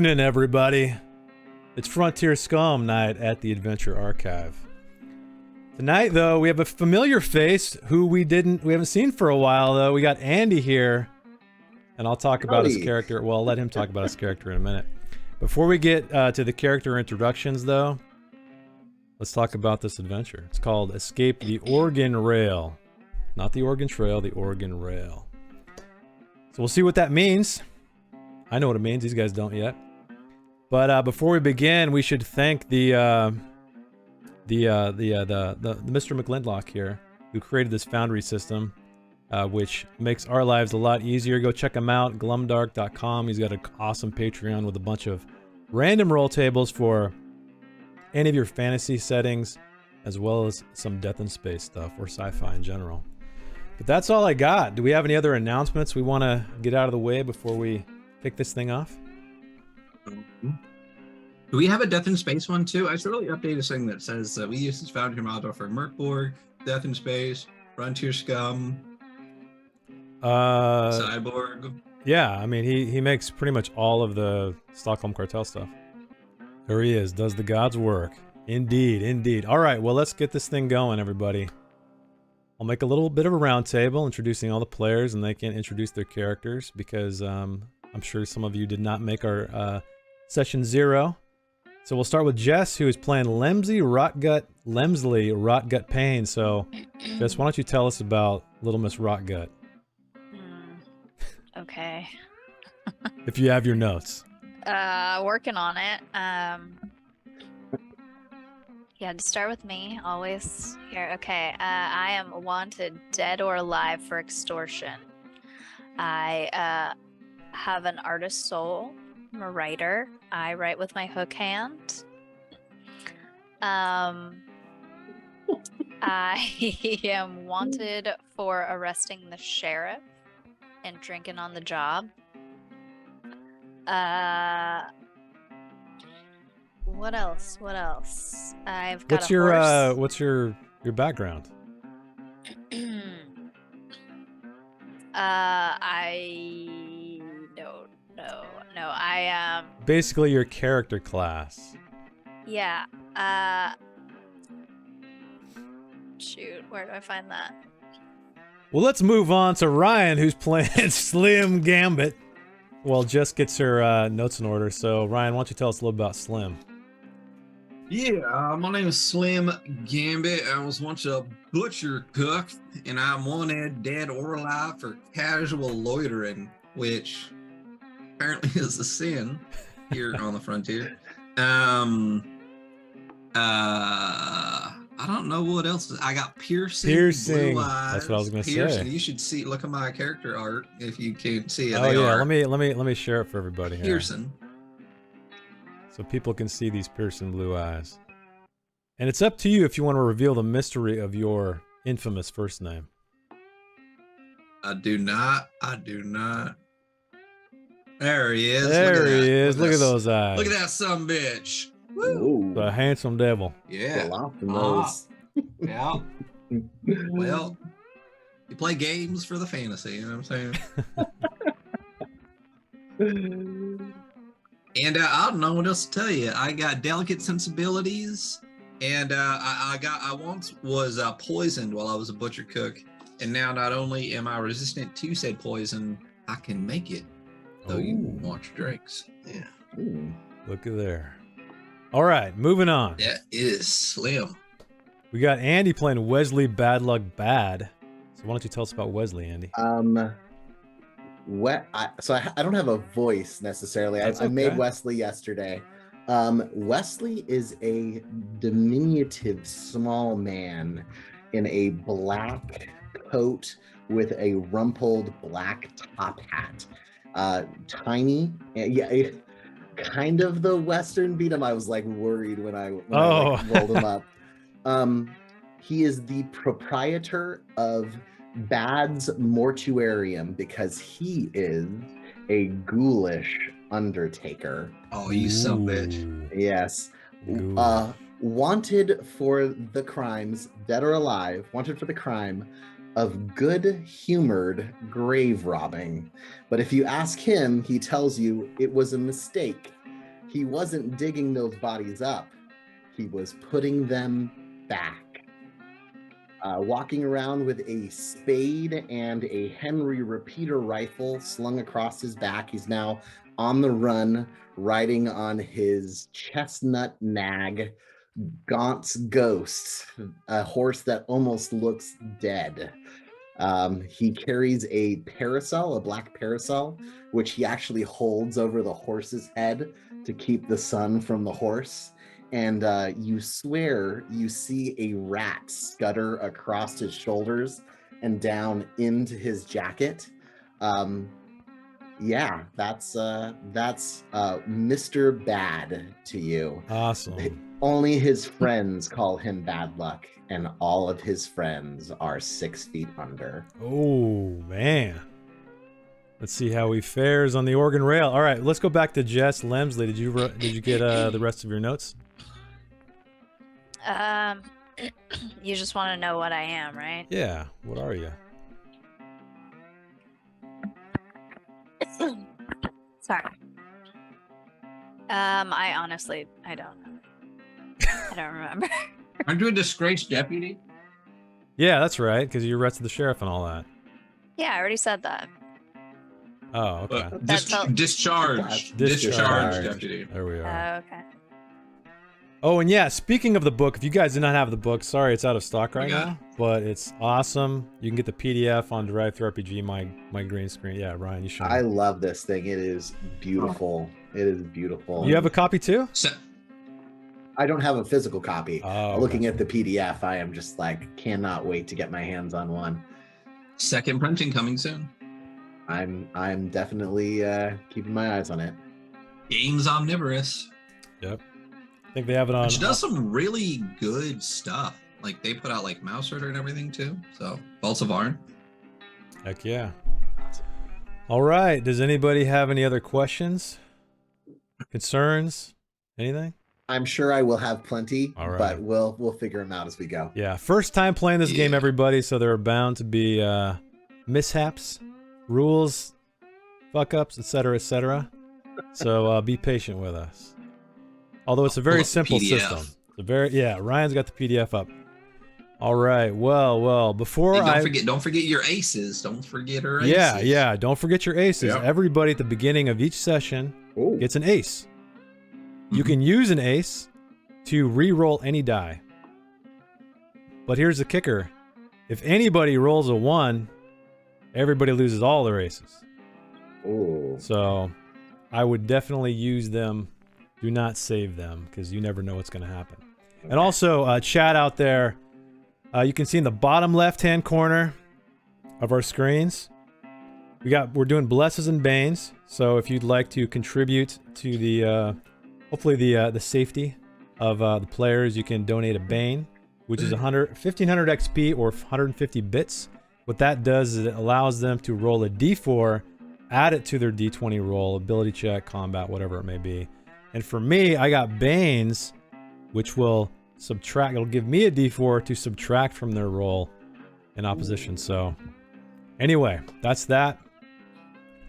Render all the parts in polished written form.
evening, everybody. It's Frontier Scum night at the Adventure Archive. Tonight, though, we have a familiar face who we haven't seen for a while, though. We got Andy here, and I'll talk about his character. Well, I'll let him talk about his character in a minute. Before we get to the character introductions, though, let's talk about this adventure. It's called Escape the Oregon Rail. Not the Oregon Trail, the Oregon Rail. So we'll see what that means. I know what it means. These guys don't yet. But before we begin, we should thank the Mr. McLindlock here, who created this Foundry system, which makes our lives a lot easier. Go check him out, glumdark.com. He's got an awesome Patreon with a bunch of random roll tables for any of your fantasy settings, as well as some death in space stuff or sci-fi in general. But that's all I got. Do we have any other announcements we want to get out of the way before we kick this thing off? Do we have a Death in Space one too? I should really update a thing that says we use this Foundry model for Merkborg, Death in Space, Frontier Scum, Cyborg. Yeah, I mean he makes pretty much all of the Stockholm Cartel stuff. There he is, does the gods work. Indeed, indeed. All right, well, let's get this thing going, everybody. I'll make a little bit of a round table introducing all the players, and they can introduce their characters because I'm sure some of you did not make our session 0. So we'll start with Jess, who is playing Lemsley Rotgut Payne. So, Jess, why don't you tell us about Little Miss Rotgut? Okay. If you have your notes. Working on it. Yeah, to start with me, always here. Okay, I am wanted dead or alive for extortion. I have an artist soul. I'm a writer. I write with my hook hand. I am wanted for arresting the sheriff and drinking on the job. What else? What else? I've got horse. What's your background? I don't know. No, I basically your character class. Yeah. Shoot, where do I find that? Well, let's move on to Ryan, who's playing Slim Gambit. Well, Jess gets her notes in order. So, Ryan, why don't you tell us a little about Slim? Yeah, my name is Slim Gambit. I was once a butcher cook, and I'm wanted dead or alive for casual loitering, which apparently is a sin here on the frontier. I don't know what else. I got piercing. Blue eyes. That's what I was gonna say. You should see. Look at my character art if you can see it. Oh yeah, let me share it for everybody here. Piercing. So people can see these piercing blue eyes. And it's up to you if you want to reveal the mystery of your infamous first name. I do not. There he is. There he is. Look at those eyes. Look at that son bitch. Woo. The handsome devil. Yeah. Yeah. Well, you play games for the fantasy, you know what I'm saying? And I don't know what else to tell you. I got delicate sensibilities, and I once was poisoned while I was a butcher cook, and now not only am I resistant to said poison, I can make it. Though you want your drinks. Yeah. Ooh. Look at there. All right, moving on. That is Slim. We got Andy playing Wesley Badluck Bad. So why don't you tell us about Wesley, Andy? I don't have a voice necessarily. I made Wesley yesterday. Wesley is a diminutive small man in a black coat with a rumpled black top hat. Tiny, yeah, kind of the Western beat him. I was like worried when I rolled him up. He is the proprietor of Bad's Mortuarium because he is a ghoulish undertaker. Oh, you son bitch. Yes. Wanted for the crimes, dead or alive, wanted for the crime of good-humored grave robbing. But if you ask him, he tells you it was a mistake he wasn't digging those bodies up. He was putting them back. Walking around with a spade and a Henry repeater rifle slung across his back. He's now on the run, riding on his chestnut nag, Gaunt's Ghost, a horse that almost looks dead. He carries a parasol, a black parasol, which he actually holds over the horse's head to keep the sun from the horse. And you swear you see a rat scutter across his shoulders and down into his jacket. Yeah, that's Mr. Bad to you. Awesome. Only his friends call him Bad Luck, and all of his friends are 6 feet under. Oh, man. Let's see how he fares on the Oregon Rail. All right, let's go back to Jess Lemsley. Did you get the rest of your notes? You just want to know what I am, right? Yeah. What are you? Sorry. I honestly, I don't know. I don't remember. Aren't you a disgraced deputy? Yeah, that's right, because you arrested the sheriff and all that. Yeah, I already said that. Oh, okay. Discharged Discharged. deputy. There we are. Okay. Oh, and yeah, speaking of the book, if you guys do not have the book, sorry, it's out of stock right now, but it's awesome. You can get the PDF on Drive Through RPG, my green screen. Yeah, Ryan, you should. I love this thing. It is beautiful. It is beautiful. You have a copy too? I don't have a physical copy. Oh, Looking gotcha. at the PDF, I am just like, cannot wait to get my hands on one. Second printing coming soon. I'm definitely keeping my eyes on it. Games Omnivorous. Yep. I think they have it on. Which does some really good stuff. Like they put out like Mouse Herder and everything too. So Vaults of Arn. Heck yeah. All right. Does anybody have any other questions? Concerns? Anything? I'm sure I will have plenty, All right. but we'll figure them out as we go. Yeah. First time playing this game, everybody, so there are bound to be mishaps, rules, fuck ups, etc., etc. So be patient with us. Although it's a very simple system. Ryan's got the PDF up. All right. Well. Before don't forget your aces. Don't forget her aces. Yeah. Don't forget your aces. Yep. Everybody at the beginning of each session Ooh. gets an ace. You can use an ace to re-roll any die. But here's the kicker: if anybody rolls a 1, everybody loses all their aces. Ooh. So I would definitely use them. Do not save them, because you never know what's going to happen. And also, chat out there, you can see in the bottom left-hand corner of our screens, we're doing Blesses and Banes. So if you'd like to contribute to the, hopefully the safety of the players, you can donate a Bane, which is 1500 XP or 150 bits. What that does is it allows them to roll a D4, add it to their D20 roll, ability check, combat, whatever it may be. And for me, I got Banes, which will subtract. It'll give me a D4 to subtract from their roll in opposition. So anyway, that's that.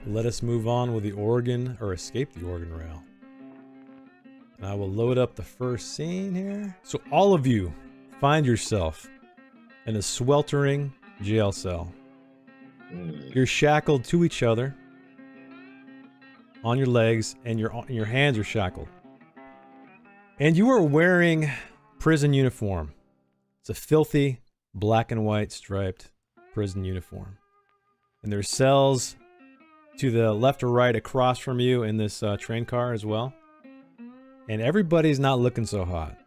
Let us move on with the Oregon, or escape the Oregon Rail. And I will load up the first scene here. So all of you find yourself in a sweltering jail cell. You're shackled to each other on your legs, and your hands are shackled. And you are wearing prison uniform. It's a filthy black and white striped prison uniform. And there's cells to the left or right across from you in this train car as well. And everybody's not looking so hot.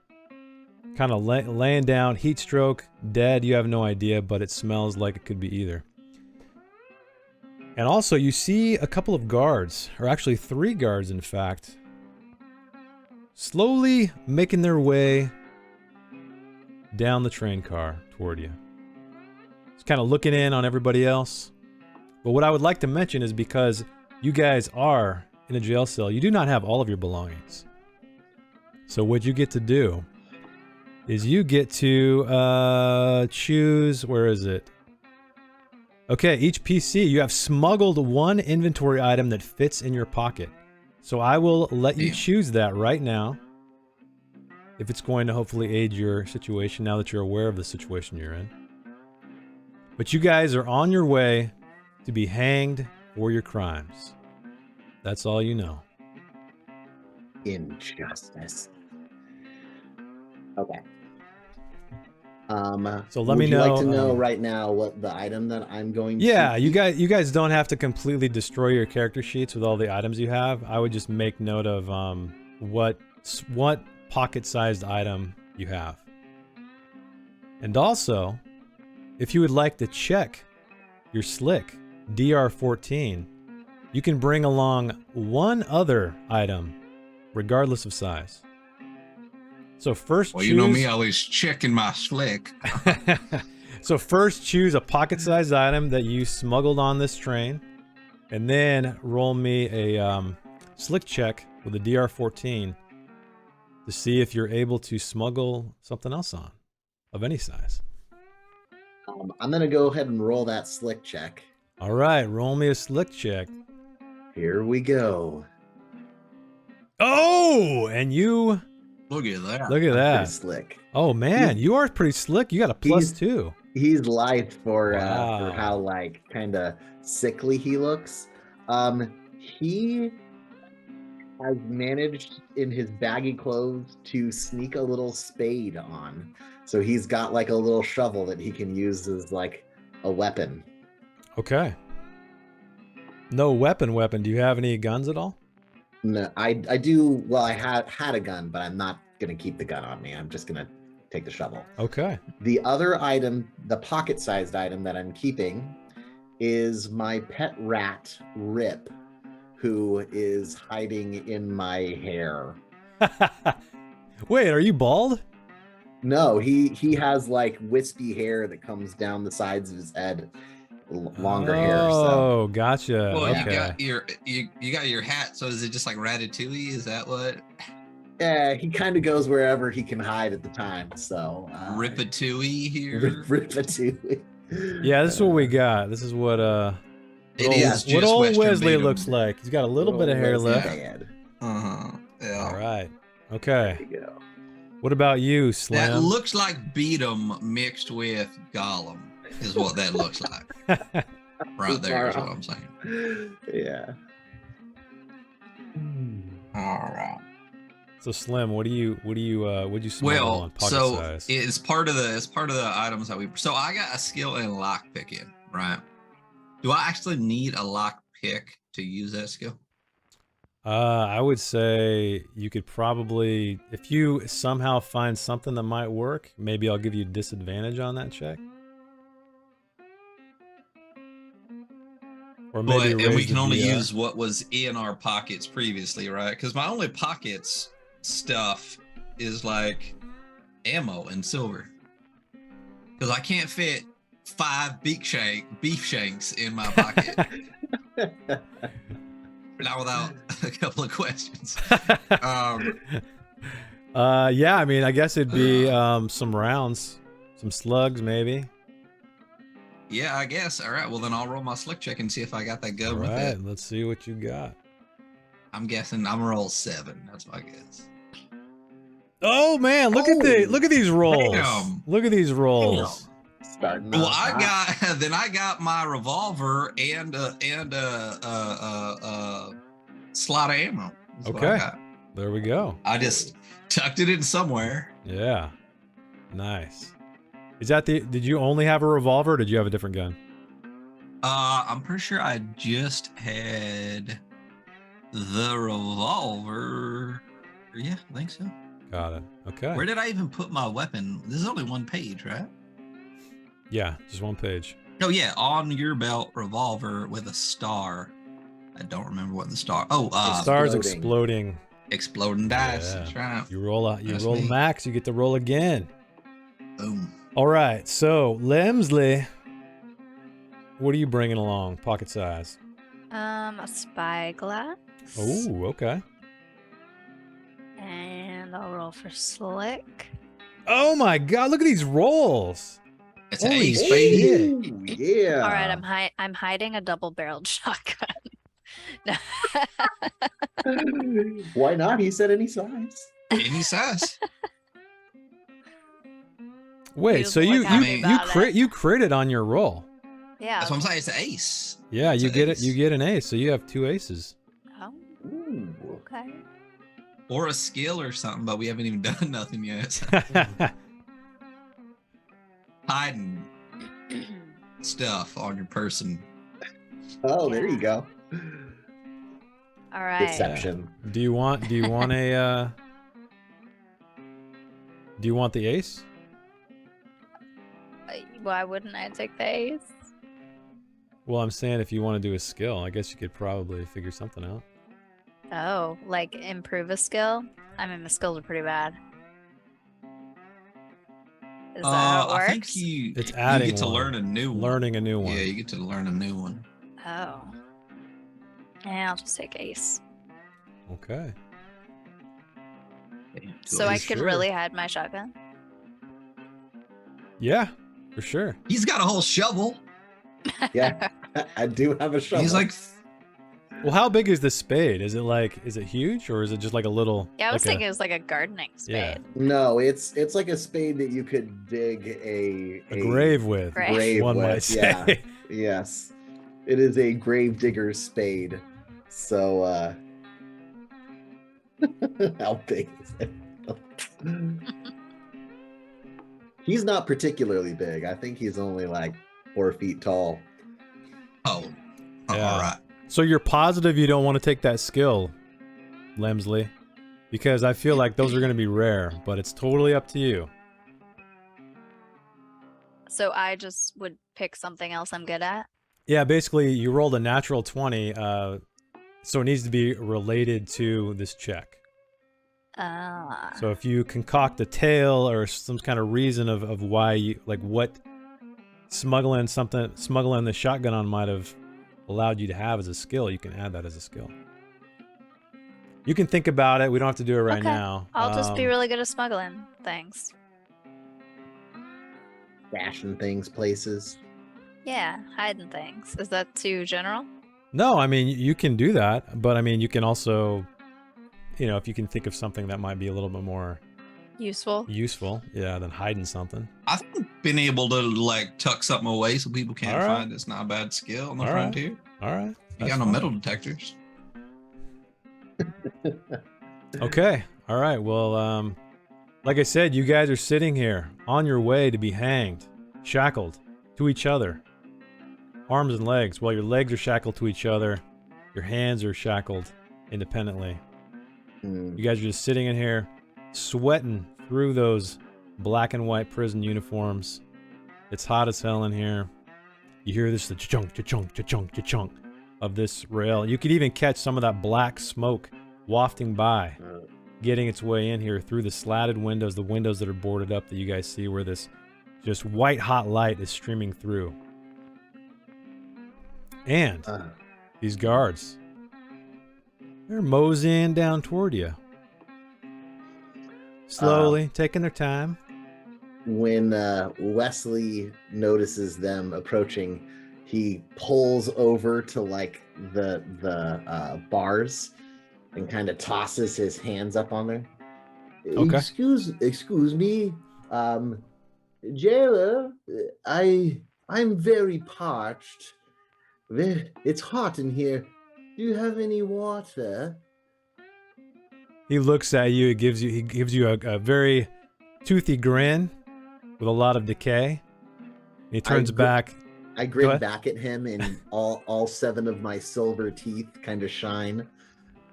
Kind of laying down, heat stroke, dead, you have no idea, but it smells like it could be either. And also, you see a couple of guards, or actually 3 guards, in fact, slowly making their way down the train car toward you. Just kind of looking in on everybody else. But what I would like to mention is, because you guys are in a jail cell, you do not have all of your belongings. So what you get to do is you get to choose, where is it? Okay, each PC, you have smuggled 1 inventory item that fits in your pocket. So I will let you Damn. choose that right now. If it's going to hopefully aid your situation now that you're aware of the situation you're in. But you guys are on your way to be hanged for your crimes. That's all you know. Injustice. Okay. So let would me you like know, to know right now what the item that I'm going to Yeah, you keep? guys don't have to completely destroy your character sheets with all the items you have. I would just make note of what pocket-sized item you have. And also, if you would like to check your slick DR14, you can bring along one other item, regardless of size. So first Well, choose... you know me, always checking my slick. So first choose a pocket-sized item that you smuggled on this train, and then roll me a slick check with a DR14 to see if you're able to smuggle something else on, of any size. I'm gonna go ahead and roll that slick check. All right, roll me a slick check. Here we go. Oh, and you... Look at that. Look at I'm that. pretty slick. Oh, man, you are pretty slick. You got a +2. He's light for Wow. how like kind of sickly he looks. He has managed in his baggy clothes to sneak a little spade on. So he's got like a little shovel that he can use as like a weapon. Okay. No weapon. Do you have any guns at all? No, I do. Well, I had a gun, but I'm not gonna keep the gun on me. I'm just gonna take the shovel. Okay. The other item, the pocket-sized item that I'm keeping, is my pet rat, Rip, who is hiding in my hair. Wait, are you bald? No, he has like wispy hair that comes down the sides of his head, longer hair. So Oh, gotcha. Well, Okay. you got your hat. So is it just like Ratatouille? Is that what? yeah, he kind of goes wherever he can hide at the time. So Ripatouille here. Ripatouille. Yeah, this is what we got. This is what It is just what old Western Wesley Beat 'em. looks like. He's got a little bit of hair left. Bad. Yeah. All right. Okay. There you go. What about you, That Slim? looks like Beat 'em mixed with Gollum. Is what that looks like. Right there is what I'm saying. Yeah. All right. So Slim, what'd you smuggle on Well, pocket so size? it's part of the items that we. So I got a skill in lock picking, right? Do I actually need a lock pick to use that skill? I would say you could probably, if you somehow find something that might work, maybe I'll give you disadvantage on that check. Or maybe And we raise can the only DR. use what was in our pockets previously, right? Because my only pockets stuff is like ammo and silver. Because I can't fit 5 beef shanks in my pocket. Not without a couple of questions. Yeah, I mean, I guess it'd be some rounds, some slugs, maybe. Yeah, I guess. All right. Well, then I'll roll my slick check and see if I got that All gun with right, it. let's see what you got. I'm guessing I'm gonna roll 7. That's my guess. Oh man, look at these rolls. Damn. Look at these rolls. Starting Well, off I got my revolver and slot of ammo. That's what I Okay. got. There we go. I just tucked it in somewhere. Yeah. Nice. Is that did you only have a revolver or did you have a different gun? I'm pretty sure I just had the revolver. Yeah, I think so. Got it. Okay. Where did I even put my weapon? This is only one page, right? Yeah, just one page. Oh yeah, on your belt, revolver with a star. I don't remember what the star. Oh, The star's exploding. exploding dice. Yeah. That's right. You roll That's roll me. max, you get to roll again. Boom. All right, so Lemsley, what are you bringing along, pocket size? A spyglass. Oh, okay. And I'll roll for slick. Oh my God! Look at these rolls. It's an Holy ace, shit. baby. Ooh, yeah. All right, I'm hiding a double-barreled shotgun. No. Why not? He said any size. Any size. Wait, just so look happy about it. you critted on your roll. Yeah. That's what I'm saying. It's an ace. Yeah, It's you an get ace. it. You get an ace, so you have 2 aces. Oh, Ooh. okay. Or a skill or something, but we haven't even done nothing yet. Hiding stuff on your person. Oh, there you go. All right. Deception. Do you want a do you want the ace? Why wouldn't I take the ace? Well, I'm saying if you want to do a skill, I guess you could probably figure something out. Oh, like improve a skill? I mean, the skills are pretty bad. Is that how it works? I think you adding get to one. learn a new one. Learning a new one. Yeah, you get to learn a new one. Oh. Yeah, I'll just take ace. Okay. Yeah, So I ace. could Sure. really hide my shotgun? Yeah, for sure. He's got a whole shovel. Yeah, I do have a shovel. He's like, Well, how big is the spade? Is it huge or is it just like a little? Yeah, I was like thinking it was like a gardening Yeah. spade. No, it's like a spade that you could dig a a grave with? Grave. grave One with. might say. Yeah. Yes. It is a grave digger's spade. So how big is it? He's not particularly big. I think he's only like 4 feet tall. oh, Yeah. all right. So you're positive you don't want to take that skill, Lemsley? Because I feel like those are going to be rare, but it's totally up to you. So I just would pick something else I'm good at? Yeah, basically you rolled a natural 20, so it needs to be related to this check. Ah. So if you concoct a tale or some kind of reason of why you, like what smuggling the shotgun on might have allowed you to have as a skill, you can add that as a skill. You can think about it. We don't have to do it right Okay. now. I'll just be really good at smuggling things. Dashing things places. Yeah, hiding things. Is that too general? No, I mean, you can do that, but I mean, you can also, you know, if you can think of something that might be a little bit more Useful. useful, yeah, than hiding something. I think being able to like tuck something away so people can't All right. find it's not a bad skill on the All right. frontier. All right. You that's got no fine. metal detectors. Okay. All right. Well, like I said, you guys are sitting here on your way to be hanged, shackled to each other, arms and legs. Well, your legs are shackled to each other, your hands are shackled independently. Hmm. You guys are just sitting in here, sweating through those black and white prison uniforms. It's hot as hell in here. You hear this, the chunk, cha-chunk, cha-chunk, cha-chunk of this rail. You could even catch some of that black smoke wafting by, getting its way in here through the slatted windows, the windows that are boarded up that you guys see where this just white hot light is streaming through. And these guards, they're moseying down toward you. Slowly, taking their time. When Wesley notices them approaching, he pulls over to like the bars and kind of tosses his hands up on there. Okay. Excuse me, jailer. I'm very parched. It's hot in here. Do you have any water? He looks at you. He gives you a very toothy grin with a lot of decay. He turns back. I Go grin ahead. back at him, and all 7 of my silver teeth kind of shine.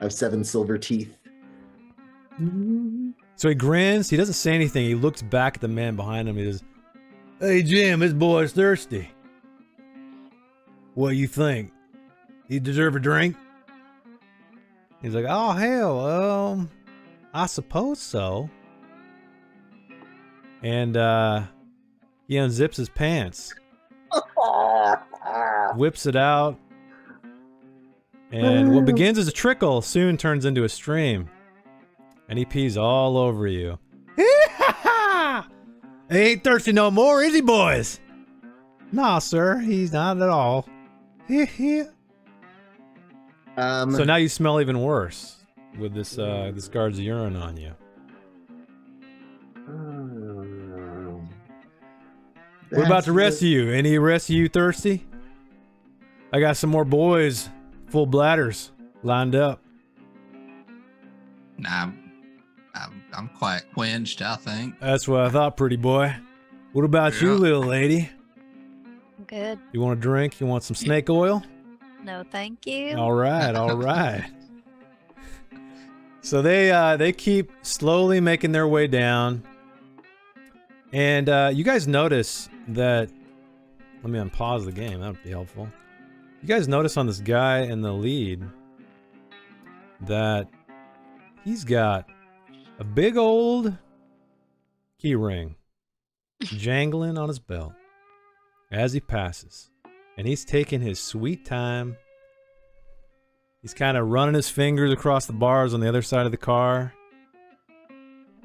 I have 7 silver teeth. So he grins. He doesn't say anything. He looks back at the man behind him. He says, "Hey Jim, this boy's thirsty. What do you think? He deserve a drink?" He's like, "Oh hell, I suppose so." And he unzips his pants, whips it out, and what begins as a trickle soon turns into a stream, and he pees all over you. He ain't thirsty no more, is he, boys? Nah, sir, he's not at all. So now you smell even worse with this guard's urine on you. What about the rest of you? Any rest of you thirsty? I got some more boys, full bladders, lined up. Nah, I'm quite quenched, I think. That's what I thought, pretty boy. What about you, Yeah. little lady? Good. You want a drink? You want some snake oil? No, thank you. All right, all right. So they keep slowly making their way down, and you guys notice that. Let me unpause the game. That would be helpful. You guys notice on this guy in the lead that he's got a big old key ring jangling on his belt as he passes, and he's taking his sweet time. He's kind of running his fingers across the bars on the other side of the car,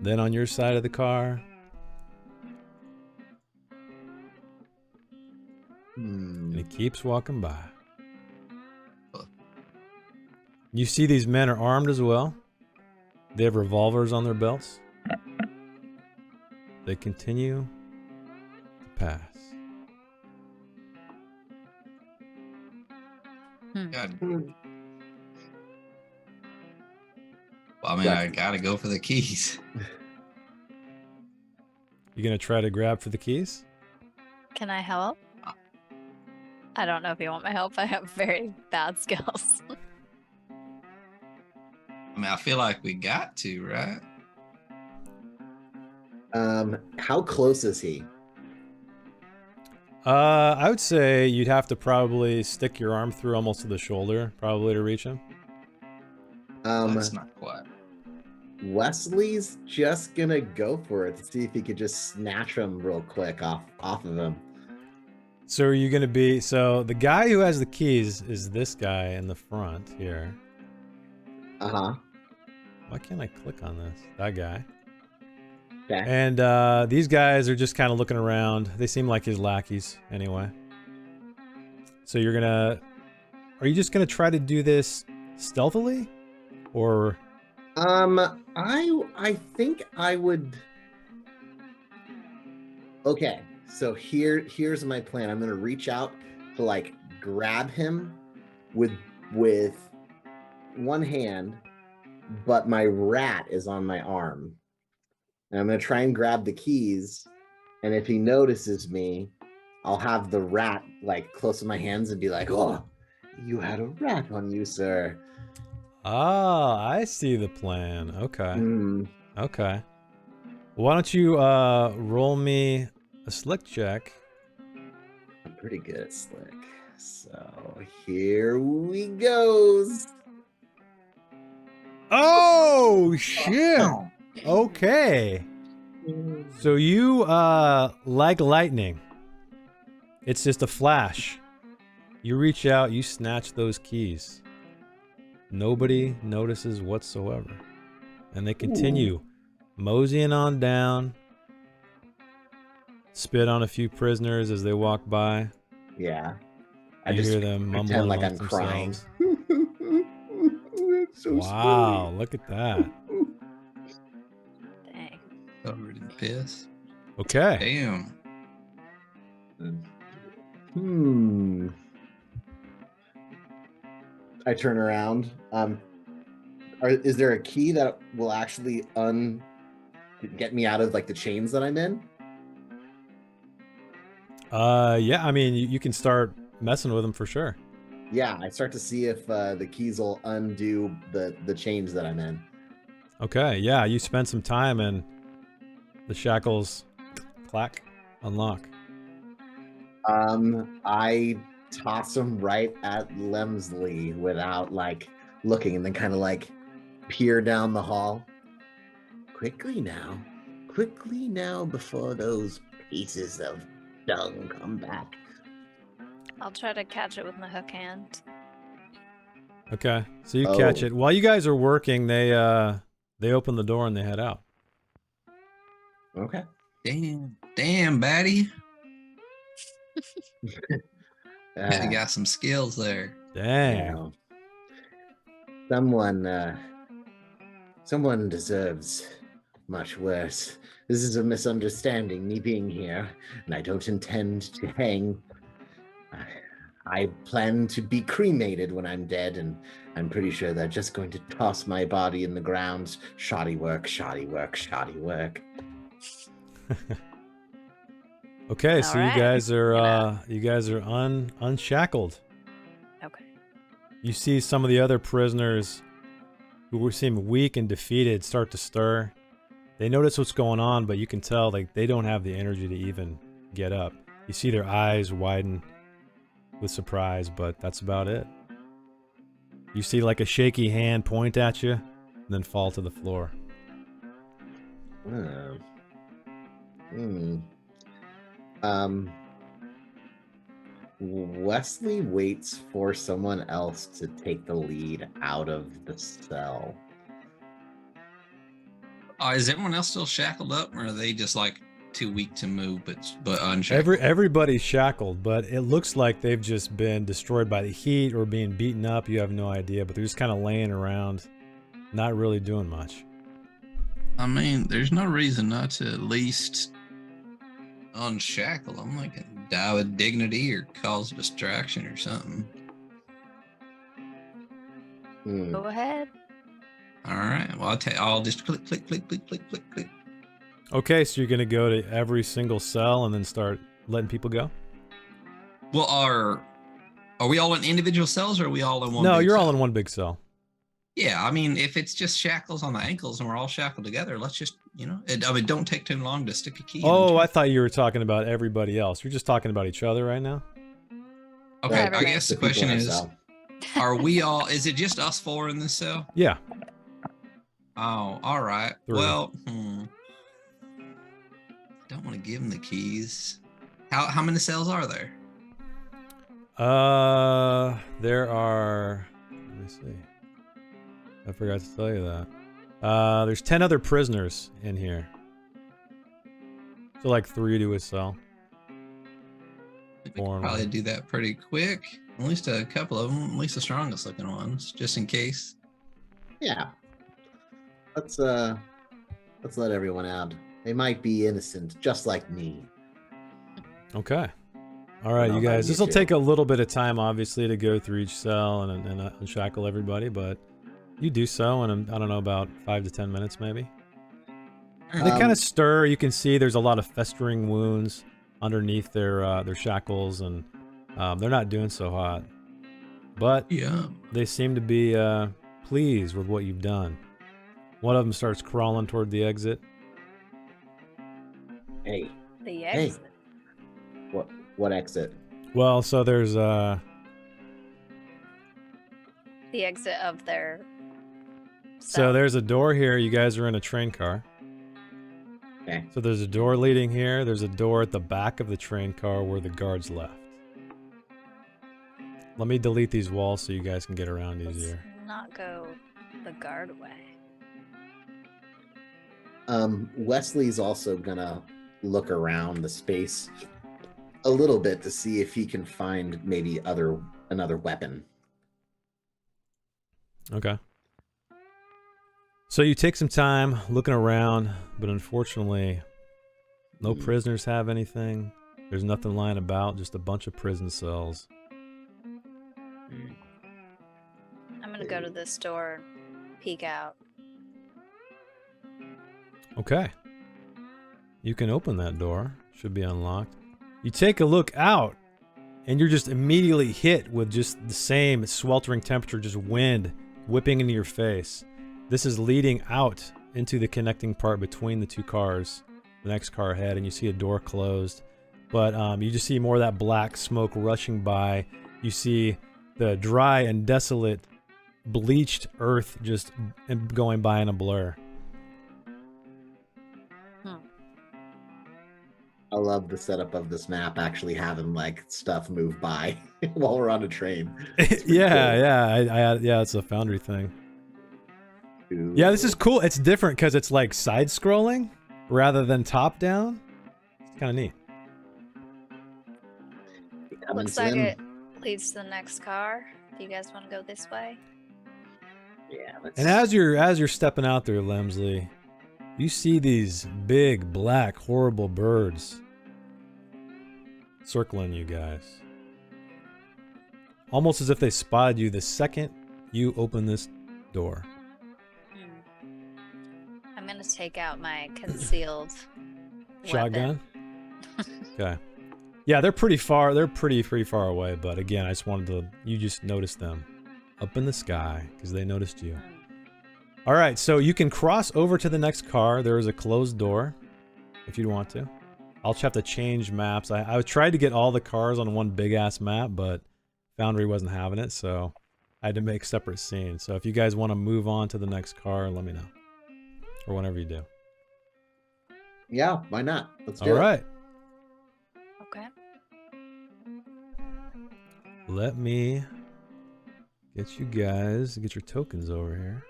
then on your side of the car. And he keeps walking by. You see these men are armed as well. They have revolvers on their belts. They continue to pass. God. Well, I mean, I gotta go for the keys. You gonna try to grab for the keys? Can I help? I don't know if you want my help. I have very bad skills. I mean, I feel like we got to, right? How close is he? I would say you'd have to probably stick your arm through almost to the shoulder, probably to reach him. That's not quite. Wesley's just gonna go for it to see if he could just snatch him real quick off of him. So are you gonna be? So the guy who has the keys is this guy in the front here. Uh-huh. Why can't I click on this? That guy. Okay. And these guys are just kind of looking around. They seem like his lackeys anyway. So you're gonna... Are you just gonna try to do this stealthily? Or... I think I would... Okay, so here's my plan. I'm gonna reach out to like grab him with one hand, but my rat is on my arm. And I'm gonna try and grab the keys, and if he notices me, I'll have the rat like close to my hands and be like, "Oh, you had a rat on you, sir." Ah, I see the plan. Okay. Mm. Okay. Why don't you roll me a slick check? I'm pretty good at slick. So here we goes. Oh shit! Okay. So you like lightning. It's just a flash. You reach out, you snatch those keys. Nobody notices whatsoever. And they continue moseying on down. Spit on a few prisoners as they walk by. Yeah. You hear them mumbling like I'm amongst crying. themselves. It's so Wow, sweet. look at that. Dang. Covered in piss. Okay. Damn. I turn around. Is there a key that will actually get me out of like the chains that I'm in? Yeah, I mean, you can start messing with them for sure. Yeah, I start to see if the keys will undo the chains that I'm in. Okay, yeah, you spend some time and the shackles clack, unlock. I toss them right at Lemsley without like looking, and then kind of like peer down the hall. Quickly now before those pieces of dung come back. I'll try to catch it with my hook hand. Okay, so you catch Oh. it. While you guys are working, they open the door and they head out. Okay. Damn, baddie. You Uh, got some skills there. Dang. Someone deserves much worse. This is a misunderstanding, me being here, and I don't intend to hang. I plan to be cremated when I'm dead, and I'm pretty sure they're just going to toss my body in the ground. Shoddy work, shoddy work, shoddy work. Okay, so Alright. you guys are unshackled. Okay. You see some of the other prisoners who seem weak and defeated start to stir. They notice what's going on, but you can tell like they don't have the energy to even get up. You see their eyes widen with surprise, but that's about it. You see like a shaky hand point at you and then fall to the floor. Wesley waits for someone else to take the lead out of the cell. Is everyone else still shackled up, or are they just like too weak to move, but unshackled? Everybody's shackled, but it looks like they've just been destroyed by the heat or being beaten up. You have no idea, but they're just kind of laying around, not really doing much. I mean, there's no reason not to at least unshackle them. Like die with dignity or cause a distraction or something. Go ahead. All right. Well, I'll just click, click, click, click, click, click, click. Okay, so you're gonna go to every single cell and then start letting people go? Well, are we all in individual cells, or are we all in one? No, big you're cell? all in one big cell. Yeah, I mean, if it's just shackles on the ankles and we're all shackled together, let's just, don't take too long to stick a key in. Oh, I thought you were talking about everybody else. You're just talking about each other right now? Okay, Right, I guess the question is, are we all, is it just us four in this cell? Yeah. Oh, all right. 3. Well, don't want to give them the keys. How many cells are there? There are, let me see. I forgot to tell you that. There's 10 other prisoners in here. So like 3 to a cell. We could probably do that pretty quick. At least a couple of them, at least the strongest looking ones, just in case. Yeah. Let's let everyone out. They might be innocent, just like me. Okay. All right, you guys. This will take a little bit of time, obviously, to go through each cell and unshackle everybody, but you do so in, I don't know, about 5 to 10 minutes, maybe. They kind of stir. You can see there's a lot of festering wounds underneath their shackles, and they're not doing so hot. But yeah, they seem to be pleased with what you've done. One of them starts crawling toward the exit. Hey. The exit. Hey. What exit? Well, so there's the exit of their cell. So there's a door here. You guys are in a train car. Okay. So there's a door leading here. There's a door at the back of the train car where the guards left. Let me delete these walls so you guys can get around easier. Let's not go the guard way. Wesley's also gonna look around the space a little bit to see if he can find maybe another weapon. Okay. So you take some time looking around, but unfortunately, no prisoners have anything. There's nothing lying about, just a bunch of prison cells. I'm gonna go to this door and peek out. Okay. You can open that door. Should be unlocked. You take a look out, and you're just immediately hit with just the same sweltering temperature, just wind whipping into your face. This is leading out into the connecting part between the two cars, the next car ahead, and you see a door closed. But you just see more of that black smoke rushing by. You see the dry and desolate, bleached earth just going by in a blur. I love the setup of this map, actually having like stuff move by while we're on a train. Yeah, it's a Foundry thing. Ooh. Yeah, this is cool. It's different because it's like side scrolling rather than top down. It's kind of neat. Looks like it leads to the next car. Do you guys want to go this way? Yeah. And as you're stepping out there, Lemsley, you see these big, black, horrible birds circling you guys. Almost as if they spotted you the second you open this door. I'm gonna take out my concealed Shotgun? weapon. Okay. Yeah, they're pretty far. They're pretty far away. But again, I just wanted to. You just noticed them up in the sky because they noticed you. All right, so you can cross over to the next car. There is a closed door, if you want to. I'll just have to change maps. I tried to get all the cars on one big ass map, but Foundry wasn't having it, so I had to make separate scenes. So if you guys want to move on to the next car, let me know, or whenever you do. Yeah, why not? Let's do All it. right. Okay. Let me get you guys, get your tokens over here.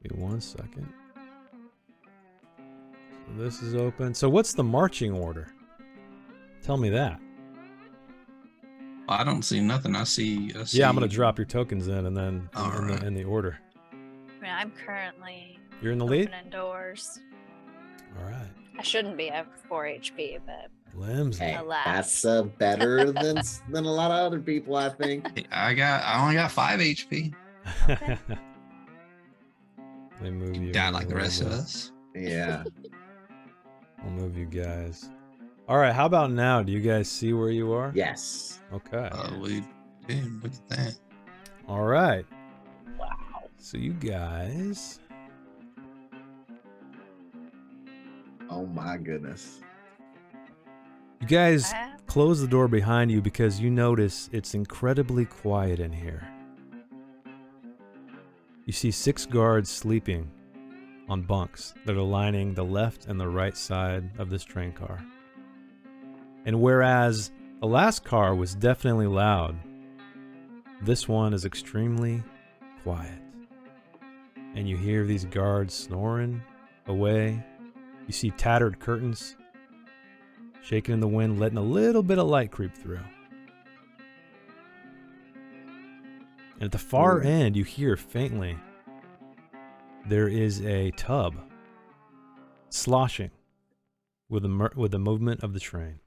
Give me 1 second. So this is open. So what's the marching order? Tell me that. I don't see nothing. I see. Yeah, I'm gonna drop your tokens in and then Alright. in the order. I mean, I'm currently You're in the lead? opening doors. All right. I shouldn't be. I have 4 HP, but Limbs. Hey, Alas. that's better than a lot of other people, I think. I only got 5 HP. Okay. Let me move you. Die in like a the rest of little bit. us. Yeah. I'll move you guys. All right. How about now? Do you guys see where you are? Yes. Okay. Dude, look at that. All right. Wow. So you guys. Oh my goodness. You guys Ah. close the door behind you because you notice it's incredibly quiet in here. You see 6 guards sleeping on bunks that are lining the left and the right side of this train car. And whereas the last car was definitely loud, this one is extremely quiet. And you hear these guards snoring away. You see tattered curtains shaking in the wind, letting a little bit of light creep through. And at the far end, you hear faintly, there is a tub sloshing with the movement of the train.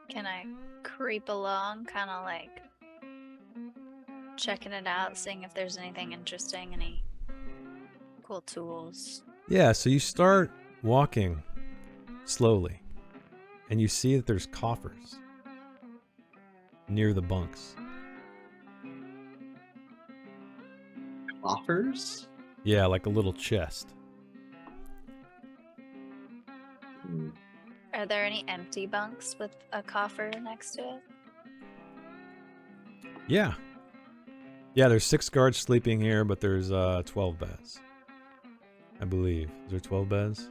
Can I creep along, kind of like checking it out, seeing if there's anything interesting, any cool tools? Yeah, so you start walking slowly, and you see that there's coffers near the bunks. Offers? Yeah, like a little chest. Are there any empty bunks with a coffer next to it? Yeah. Yeah, there's 6 guards sleeping here, but there's 12 beds. I believe. Is there 12 beds?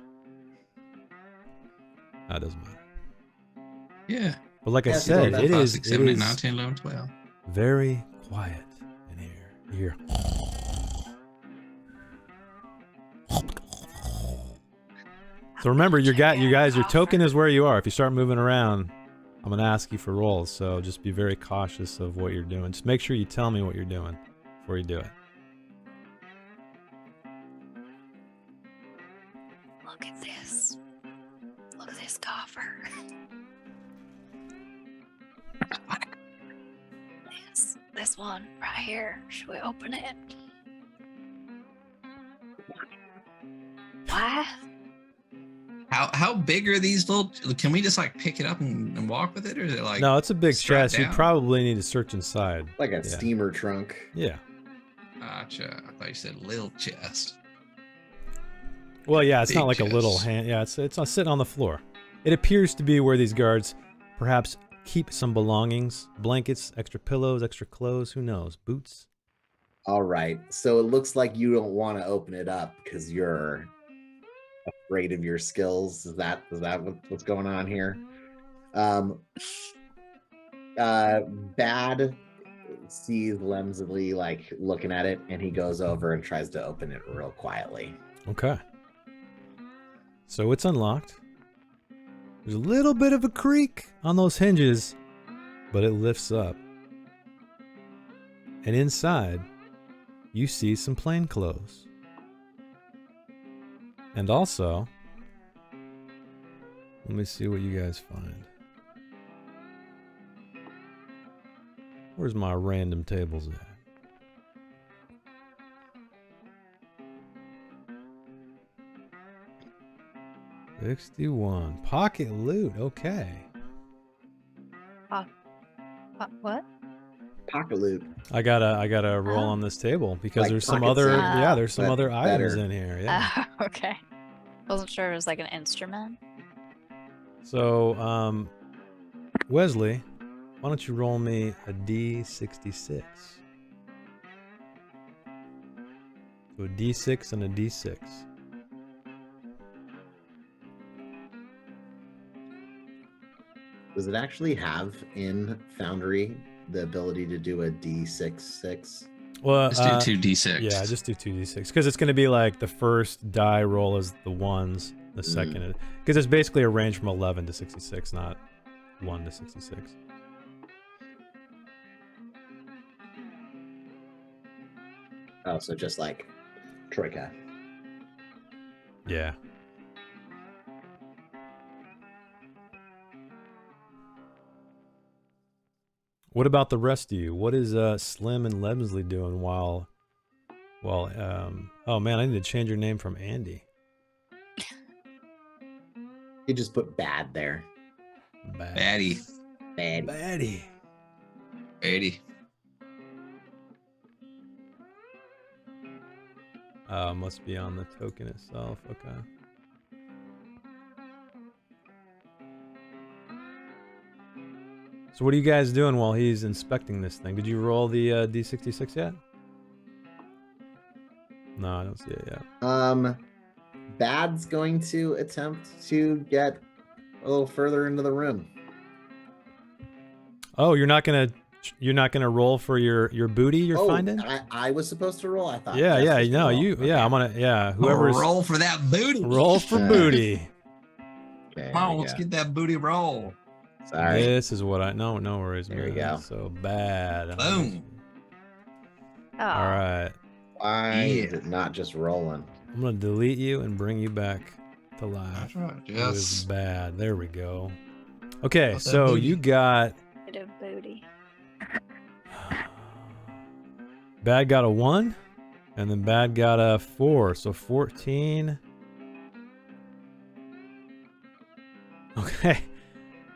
That doesn't matter. Yeah. But like I Yeah, said, 12 it 5, is 6, it 7, 8, is 9, 10, 11, 12. very quiet in here. You hear So remember, you guys, your token is where you are. If you start moving around, I'm gonna ask you for rolls. So just be very cautious of what you're doing. Just make sure you tell me what you're doing before you do it. Look at this. Look at this coffer. This one right here. Should we open it? What? How big are these little? Can we just like pick it up and walk with it, or is it like? No, it's a big strapped chest. You down? probably need to search inside. Like a Yeah. steamer trunk. Yeah. Gotcha. I thought you said little chest. Well, yeah, it's not Big like a little chest. hand. Yeah, it's sitting on the floor. It appears to be where these guards perhaps keep some belongings, blankets, extra pillows, extra clothes. Who knows? Boots. All right. So it looks like you don't want to open it up because you're afraid of your skills. Is that what's going on here? Bad sees Lemsley like looking at it, and he goes over and tries to open it real quietly. Okay. So it's unlocked. There's a little bit of a creak on those hinges, but it lifts up. And inside, you see some plain clothes. And also, let me see what you guys find. Where's my random tables at? $61. Pocket loot, okay. What? Pocket loot. I gotta roll on this table because Like there's some pocket other sand, there's some but other items better. in here. Yeah. Okay. Wasn't sure it was like an instrument. So Wesley, why don't you roll me a D66? So a D6 and a D6. Does it actually have in Foundry the ability to do a D6/6? Well, Let's do 2d6. yeah, just do 2d6 because it's going to be like the first die roll is the ones, the second because it's basically a range from 11 to 66, not 1 to 66. Oh, so just like Troika. Yeah. What about the rest of you? What is Slim and Lemsley doing while oh man, I need to change your name from Andy. You just put bad there. Batty. Bad. Baddie. 80. Must be on the token itself. Okay. So what are you guys doing while he's inspecting this thing? Did you roll the D66 yet? No, I don't see it yet. Bad's going to attempt to get a little further into the room. Oh, you're not gonna roll for your booty you're finding? I was supposed to roll. I thought. Yeah, Jess yeah, was no, gonna roll. you, Okay. yeah, I'm gonna, yeah, whoever's roll for that booty. roll for booty. Okay, Come on, there we let's go. get that booty roll. Sorry. This is what no worries, There we man. go. So bad. Boom. Oh. All right, Why is Yeah. it not just rolling? I'm gonna delete you and bring you back to life. That's right. It was Yes. bad. There we go. Okay, Got that so booty. you got Bit of booty. Bad got a 1, and then Bad got a 4, so 14. Okay.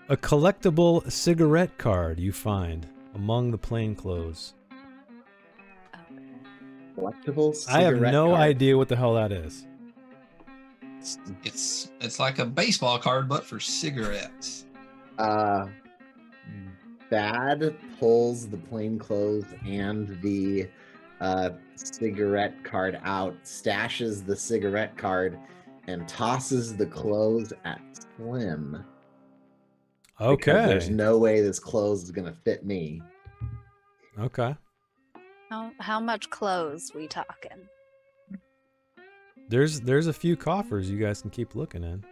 A collectible cigarette card you find among the plainclothes. Collectible. I have cigarette no card. idea what the hell that is. It's like a baseball card, but for cigarettes. Bad pulls the plain clothes and the cigarette card out, stashes the cigarette card, and tosses the clothes at Slim. Because Okay. there's no way this clothes is gonna fit me. Okay. How much clothes we talking? There's a few coffers you guys can keep looking in.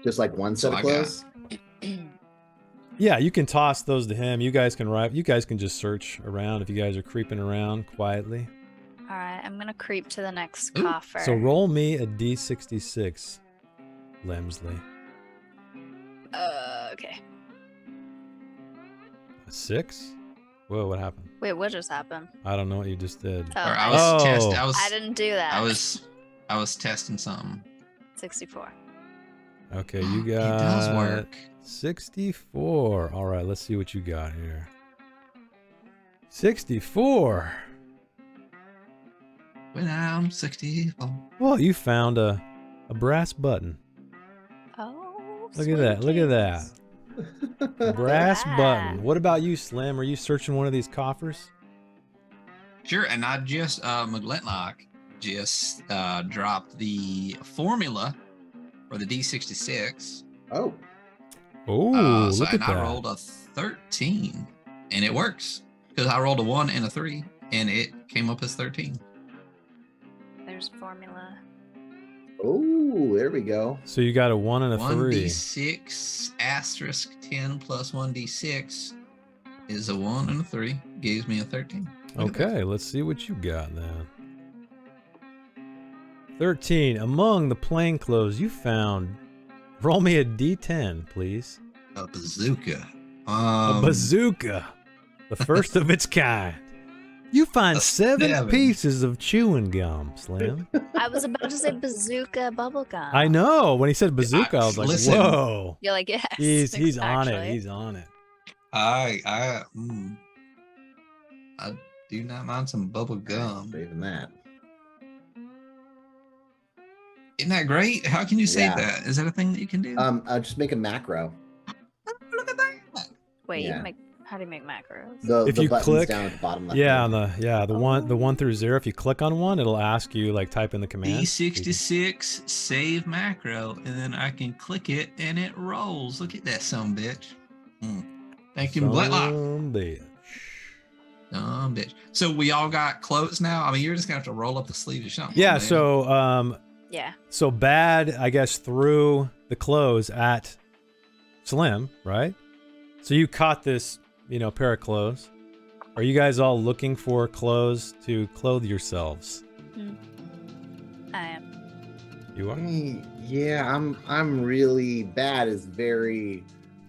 Just like one set So of I got- clothes. Yeah, you can toss those to him. You guys can just search around if you guys are creeping around quietly. All right, I'm gonna creep to the next Ooh, coffer. So roll me a D66, Lemsley. Okay. A 6? Whoa, what happened? Wait, what just happened? I don't know what you just did. Oh, Or I Oh. was I didn't do that. I was testing something. 64. Okay, you It does got work. 64. All right, let's see what you got here. 64. When I'm 64. Well, you found a brass button. Oh, Look at that. Look at that. A brass that. button. What about you, Slim? Are you searching one of these coffers? Sure, and I just McGlintock just dropped the formula for the D66. Oh, Oh, So look at and I that. rolled a 13, and it works because I rolled a 1 and a 3, and it came up as 13. There's a formula. oh, Ooh, there we go. So you got a 1 and a 3. 1d6 asterisk 10 plus 1d6 is a 1 and a 3. Gives me a 13. Okay, let's see what you got then. 13. Among the plainclothes you found, roll me a d10, please. A bazooka. A bazooka. The first of its kind. You find 7 pieces of chewing gum, Slim. I was about to say bazooka bubblegum. I know. When he said bazooka, I was like, Listen. whoa. You're like, yes. He's on it. actually. He's on it. I do not mind some bubble gum. Saving that. Isn't that great? How can you save Yeah. that? Is that a thing that you can do? I'll just make a macro. Look at that. Wait, Yeah. how do you make macros? The If you buttons click- down at the bottom left. Yeah, hand. on the 1 through 0. If you click on one, it'll ask you like type in the command. D66 save macro, and then I can click it and it rolls. Look at that son bitch. Thank you, Blacklock. Some bitch. Bitch. So we all got clothes now. I mean, you're just gonna have to roll up the sleeves or something. Yeah. man. Yeah. So Bad, I guess, threw the clothes at Slim, right? So you caught this, pair of clothes. Are you guys all looking for clothes to clothe yourselves? I am. You are? Yeah, I'm really Bad is very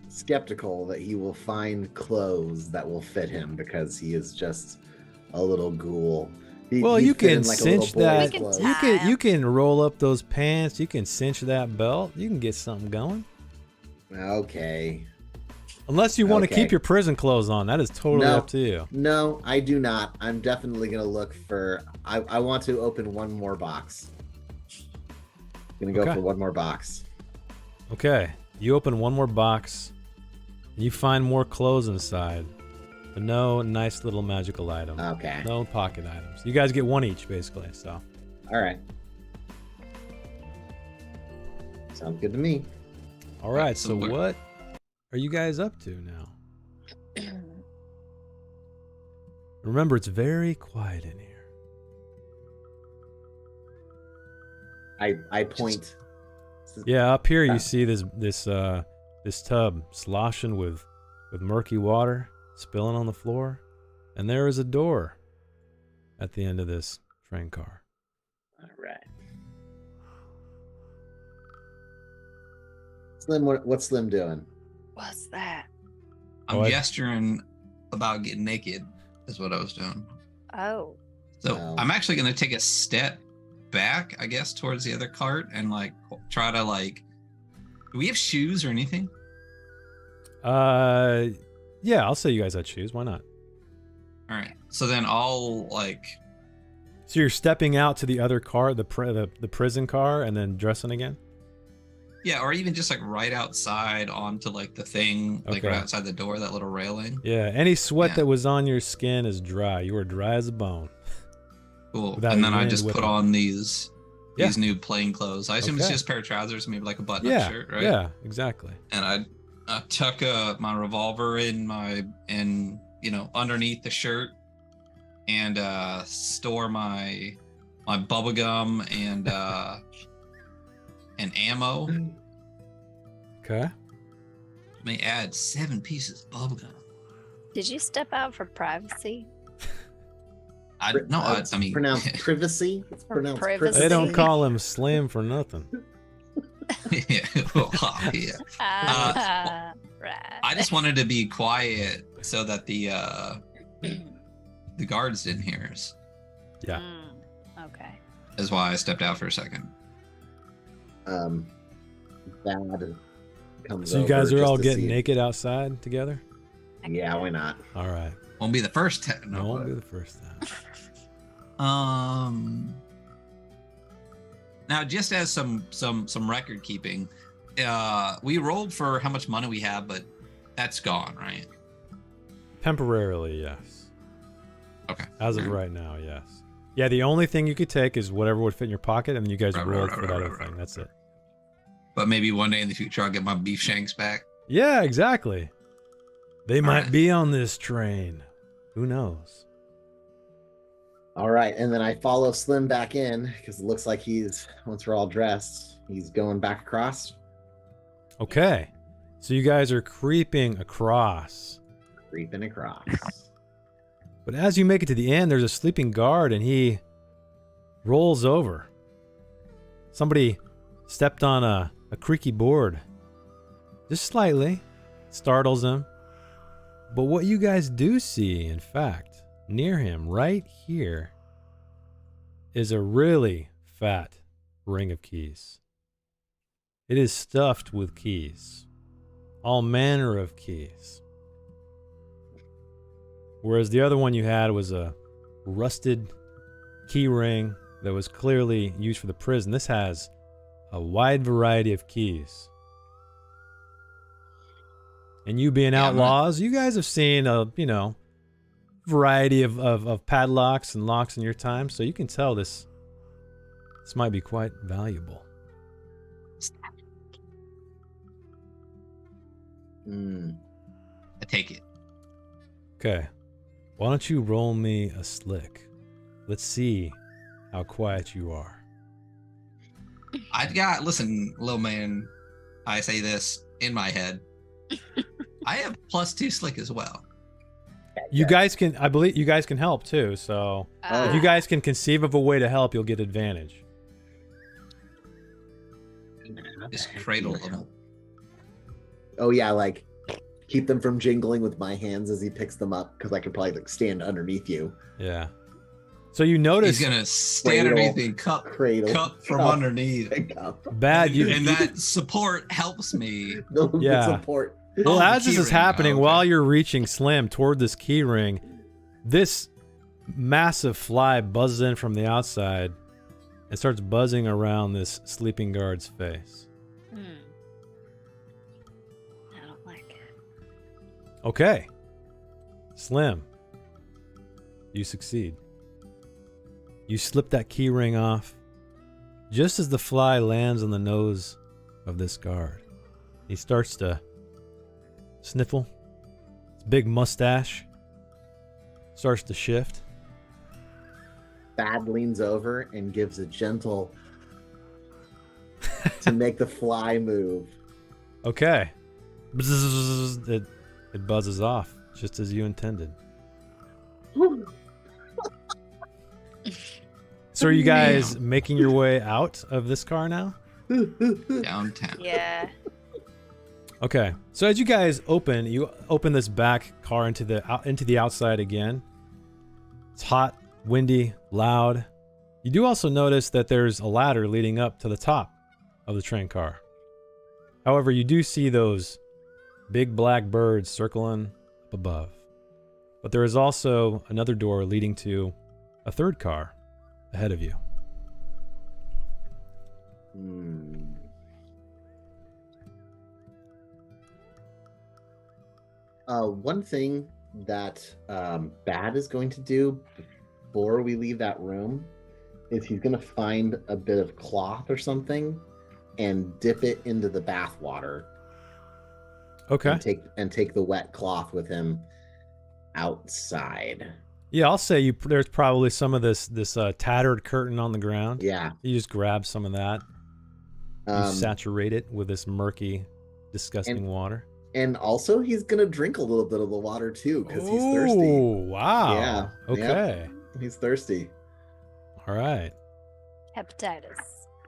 skeptical that he will find clothes that will fit him because he is just a little ghoul. Well, He'd you fit can in like a cinch little boy's that. We can clothes. tie- You can roll up those pants. You can cinch that belt. You can get something going. Okay. Unless you want to Okay. keep your prison clothes on. That is totally No. up to you. No, I do not. I'm definitely gonna look for. I want to open one more box. Gonna go Okay. for one more box. Okay. You open one more box. And you find more clothes inside. But no nice little magical item. Okay. No pocket items. You guys get one each, basically. So. All right. Sounds good to me. All right. So Excellent. what are you guys up to now? Remember, it's very quiet in here. I point. Yeah, up here Yeah. you see this tub sloshing with murky water spilling on the floor, and there is a door at the end of this train car. All right. Slim, what's Slim doing? What's that? I'm Oh, I- gesturing about getting naked, is what I was doing. Oh. So Oh. I'm actually gonna take a step back, I guess, towards the other cart and try to do we have shoes or anything? Yeah, I'll say you guys had shoes. Why not? All right. So then I'll So you're stepping out to the other car, the prison car, and then dressing again. yeah, or even just right outside onto the thing, Okay. right outside the door, that little railing. Yeah. Any sweat Yeah. that was on your skin is dry. You are dry as a bone. Cool. Without And then I wind just put whipping. on these Yeah. new plain clothes. I assume it's Okay. just a pair of trousers, maybe a button-up Yeah. shirt, right? Yeah. Exactly. And I tuck my revolver in underneath the shirt and store my bubble gum and ammo. Okay. May add 7 pieces of bubble gum. Did you step out for privacy? I It's mean pronounced privacy. It's pronounced privacy. privacy. They don't call him Slim for nothing. yeah. Well, yeah. Right. I just wanted to be quiet so that the guards didn't hear us. Yeah. Okay. Is why I stepped out for a second. Bad comes So you guys over are all just to getting see- naked outside together? Yeah, why not? All right. Won't be the first time. No, won't be the first time. Now, just as some record keeping, we rolled for how much money we have, but that's gone, right? Temporarily, yes. Okay. As of right now, yes. Yeah, the only thing you could take is whatever would fit in your pocket, and then you guys Right, rolled right, for right, that right, other right, thing. That's it. But maybe one day in the future I'll get my beef shanks back. Yeah, exactly. They might right. be on this train. Who knows? All right, and then I follow Slim back in because it looks like once we're all dressed, He's going back across. Okay. So you guys are creeping across. Creeping across. But as you make it to the end, there's a sleeping guard and he rolls over. Somebody stepped on a creaky board. Just slightly. Startles him. But what you guys do see, in fact, near him, right here, is a really fat ring of keys. It is stuffed with keys. All manner of keys. Whereas the other one you had was a rusted key ring that was clearly used for the prison. This has a wide variety of keys. And you being outlaws, you guys have seen a, variety of padlocks and locks in your time, so you can tell this might be quite valuable. I take it. Okay. Why don't you roll me a slick? Let's see how quiet you are. Listen, little man, I say this in my head. I have +2 slick as well. I believe you guys can help too, so if you guys can conceive of a way to help, you'll get advantage. Just cradle them. Oh yeah, like keep them from jingling with my hands as he picks them up, because I could probably stand underneath you. Yeah. So you notice he's gonna stand underneath me, cup from underneath. Bad, and that support helps me. Support. Well, as this is happening, while you're reaching Slim toward this key ring, this massive fly buzzes in from the outside and starts buzzing around this sleeping guard's face. I don't like it. Okay. Slim, you succeed. You slip that key ring off just as the fly lands on the nose of this guard. He starts to sniffle. His big mustache starts to shift. Bad leans over and gives a gentle to make the fly move. Okay. Bzzz, it buzzes off just as you intended. So are you guys making your way out of this car now? Downtown. Yeah. Okay. So as you guys you open this back car into the outside again. It's hot, windy, loud. You do also notice that there's a ladder leading up to the top of the train car. However, you do see those big black birds circling up above. But there is also another door leading to a third car ahead of you. One thing that Bad is going to do before we leave that room is he's going to find a bit of cloth or something and dip it into the bath water. Okay. And take the wet cloth with him outside. Yeah, I'll say there's probably some of this tattered curtain on the ground. Yeah. You just grab some of that. You saturate it with this murky, disgusting water. And also, he's going to drink a little bit of the water, too, because he's thirsty. Oh, wow. Yeah. Okay. Yep. He's thirsty. All right. Hepatitis.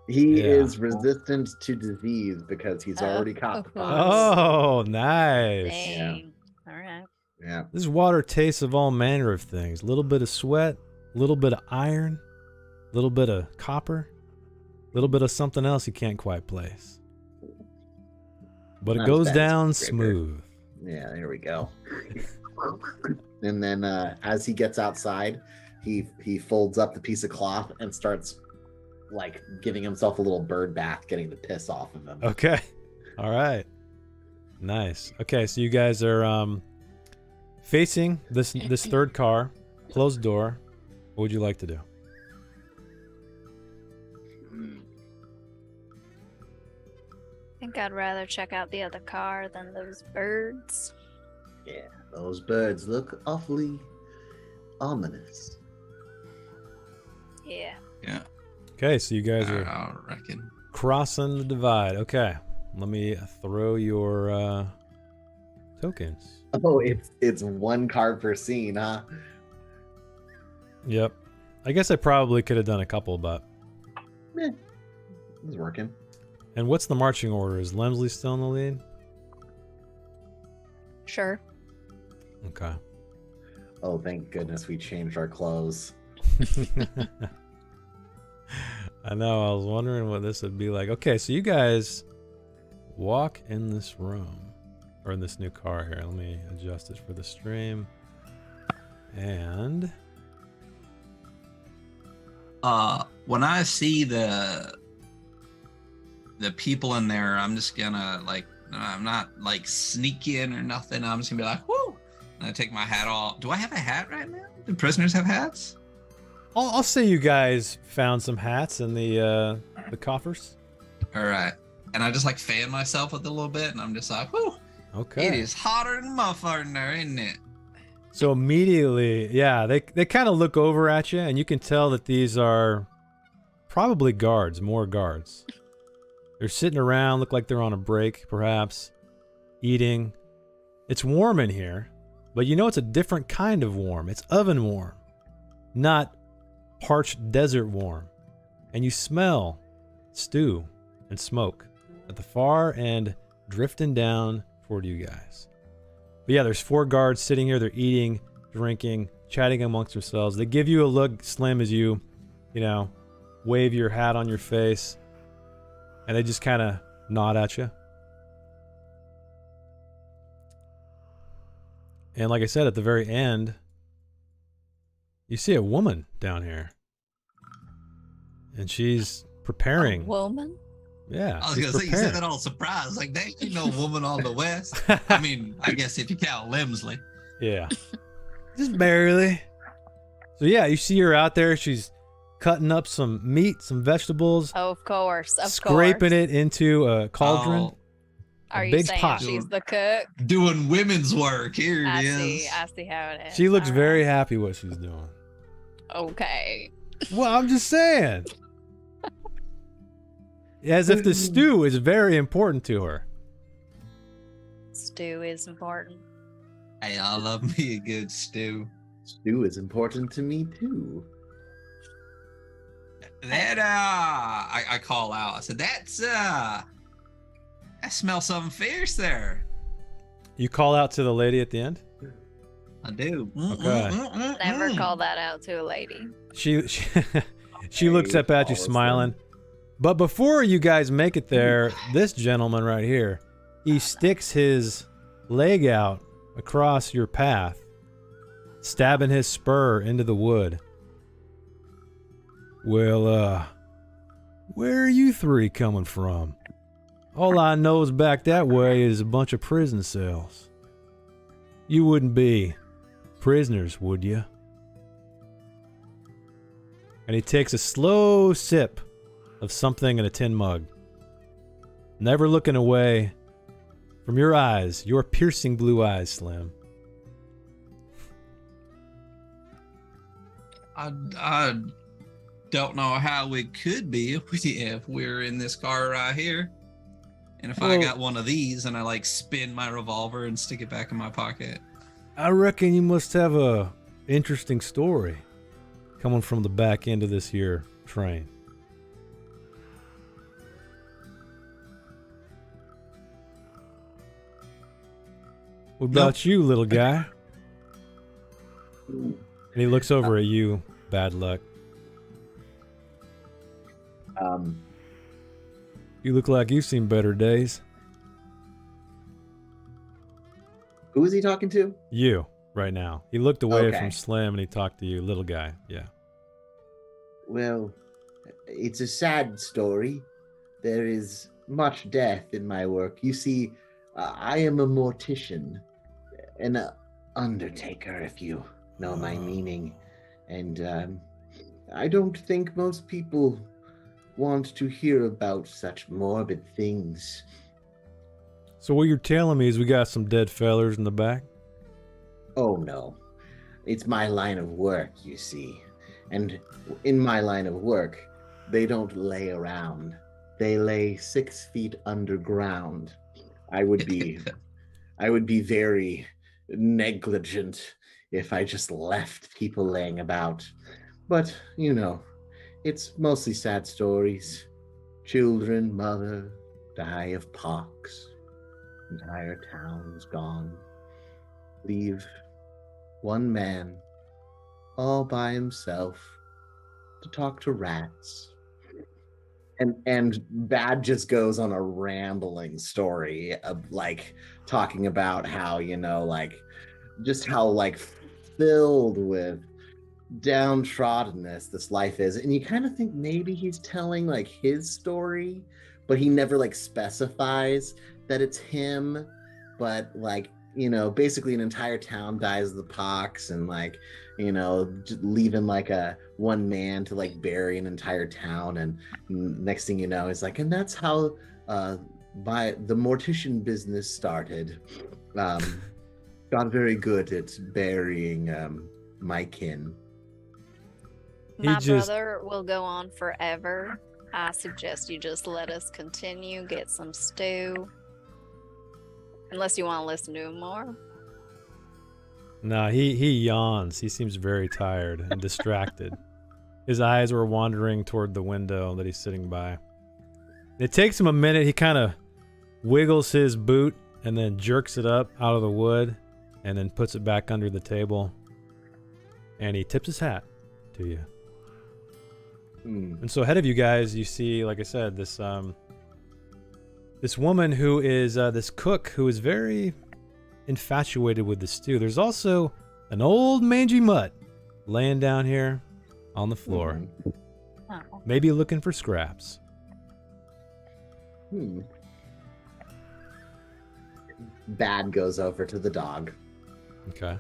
He is resistant to disease because he's already caught the pox. Oh, nice. Dang. All right. Yeah. This water tastes of all manner of things. A little bit of sweat, a little bit of iron, a little bit of copper, a little bit of something else you can't quite place. But it goes down smooth. Yeah, there we go. And then as he gets outside, he folds up the piece of cloth and starts like giving himself a little bird bath, getting the piss off of him. Okay. All right. Nice. Okay, so you guys are facing this third car, closed door. What would you like to do? I think I'd rather check out the other car than those birds. Yeah, those birds look awfully ominous. Yeah. Yeah. Okay, so you guys are I reckon. Crossing the divide. Okay. Let me throw your tokens. Oh, it's one card per scene, huh? Yep. I guess I probably could have done a couple, but... It's working. And what's the marching order? Is Lemsley still in the lead? Sure. Okay. Oh, thank goodness we changed our clothes. I know, I was wondering what this would be like. Okay, so you guys walk in this room. Or in this new car here. Let me adjust it for the stream. And... when I see the people in there, I'm just gonna like, I'm not like sneaking or nothing. I'm just gonna be like, whoo! And I take my hat off. Do I have a hat right now? Do prisoners have hats? I'll say you guys found some hats in the coffers. All right. And I just like fan myself with it a little bit, and I'm just like, whoo! Okay. It is hotter than motherfucker in there, isn't it? So immediately, yeah, they kind of look over at you, and you can tell that these are probably guards, more guards. They're sitting around, look like they're on a break, perhaps, eating. It's warm in here, but you know it's a different kind of warm. It's oven warm, not parched desert warm. And you smell stew and smoke at the far end, drifting down toward you guys. But yeah, there's 4 guards sitting here. They're eating, drinking, chatting amongst themselves. They give you a look, Slim, as you know, wave your hat on your face. And they just kind of nod at you. And like I said, at the very end, you see a woman down here. And she's preparing. A woman? Yeah. I was gonna say, you said that all surprised. Like, there ain't no woman on the West. I mean, I guess if you count Lemsley. Yeah. Just barely. So yeah, you see her out there. She's cutting up some meat, some vegetables. Oh, of course. Scraping it into a cauldron. Oh, Are you big saying pot. she's the cook? doing women's work. Here it I is. see how it is. She looks All very right. happy what she's doing. Okay. Well, I'm just saying. As if the stew is very important to her. Stew is important. Hey, I love me a good stew. Stew is important to me too. That I call out. I said, that's I smell something fierce there. You call out to the lady at the end? I do. Okay. Never call that out to a lady. She looks up at you smiling. But before you guys make it there, this gentleman right here, he sticks his leg out across your path, stabbing his spur into the wood. Well, where are you 3 coming from? All I know is back that way is a bunch of prison cells. You wouldn't be prisoners, would you? And he takes a slow sip of something in a tin mug. Never looking away from your eyes, your piercing blue eyes, Slim. I don't know how we could be if we're in this car right here. And if I got one of these and I like spin my revolver and stick it back in my pocket. I reckon you must have a interesting story coming from the back end of this here train. What about you, little guy? And he looks over at you, bad luck. You look like you've seen better days. Who is he talking to? You, right now. He looked away Okay. from Slim and he talked to you, little guy. Yeah. Well, it's a sad story. There is much death in my work. You see, I am a mortician, an undertaker, if you know my meaning. And I don't think most people want to hear about such morbid things. So what you're telling me is we got some dead fellers in the back? Oh, no. It's my line of work, you see. And in my line of work, they don't lay around. they lay 6 feet underground. I would be very negligent if I just left people laying about. But, you know, it's mostly sad stories. Children, mother, die of pox. Entire towns gone. Leave one man all by himself to talk to rats. And Bad just goes on a rambling story of like talking about how, you know, like just how like filled with downtroddenness this life is. And you kind of think maybe he's telling like his story, but he never like specifies that it's him. But like, you know, basically an entire town dies of the pox, and like, you know, just leaving like a one man to like bury an entire town. And next thing you know, it's like, and that's how by the mortician business started. Got very good at burying my kin. My brother will go on forever. I suggest you just let us continue, get some stew. Unless you want to listen to him more. No, he yawns. He seems very tired and distracted. His eyes were wandering toward the window that he's sitting by. It takes him a minute. He kind of wiggles his boot and then jerks it up out of the wood and then puts it back under the table. And he tips his hat to you. And so ahead of you guys, you see, like I said, this woman who is this cook who is very infatuated with the stew. There's also an old mangy mutt laying down here on the floor, maybe looking for scraps. Bad goes over to the dog. Okay.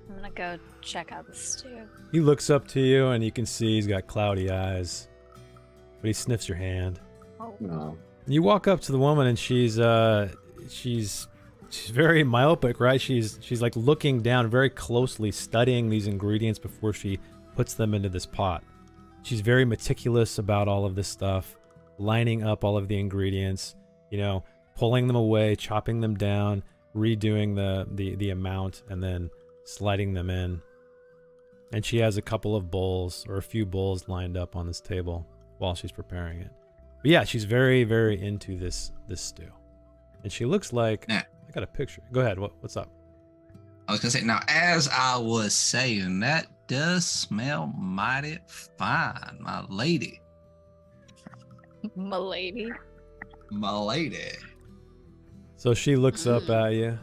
I'm gonna go check out the stew. He looks up to you, and you can see he's got cloudy eyes, but he sniffs your hand. Oh. No. You walk up to the woman, and she's very myopic, right? She's like looking down very closely, studying these ingredients before she puts them into this pot. She's very meticulous about all of this stuff, lining up all of the ingredients, you know, pulling them away, chopping them down, redoing the amount, and then sliding them in. And she has a couple of bowls, or a few bowls, lined up on this table while she's preparing it. But yeah, she's very, very into this stew. And she looks like... Yeah. I got a picture. Go ahead. What's up? I was going to say, now, as I was saying, that does smell mighty fine, my lady. My lady. My lady. So she looks up at you.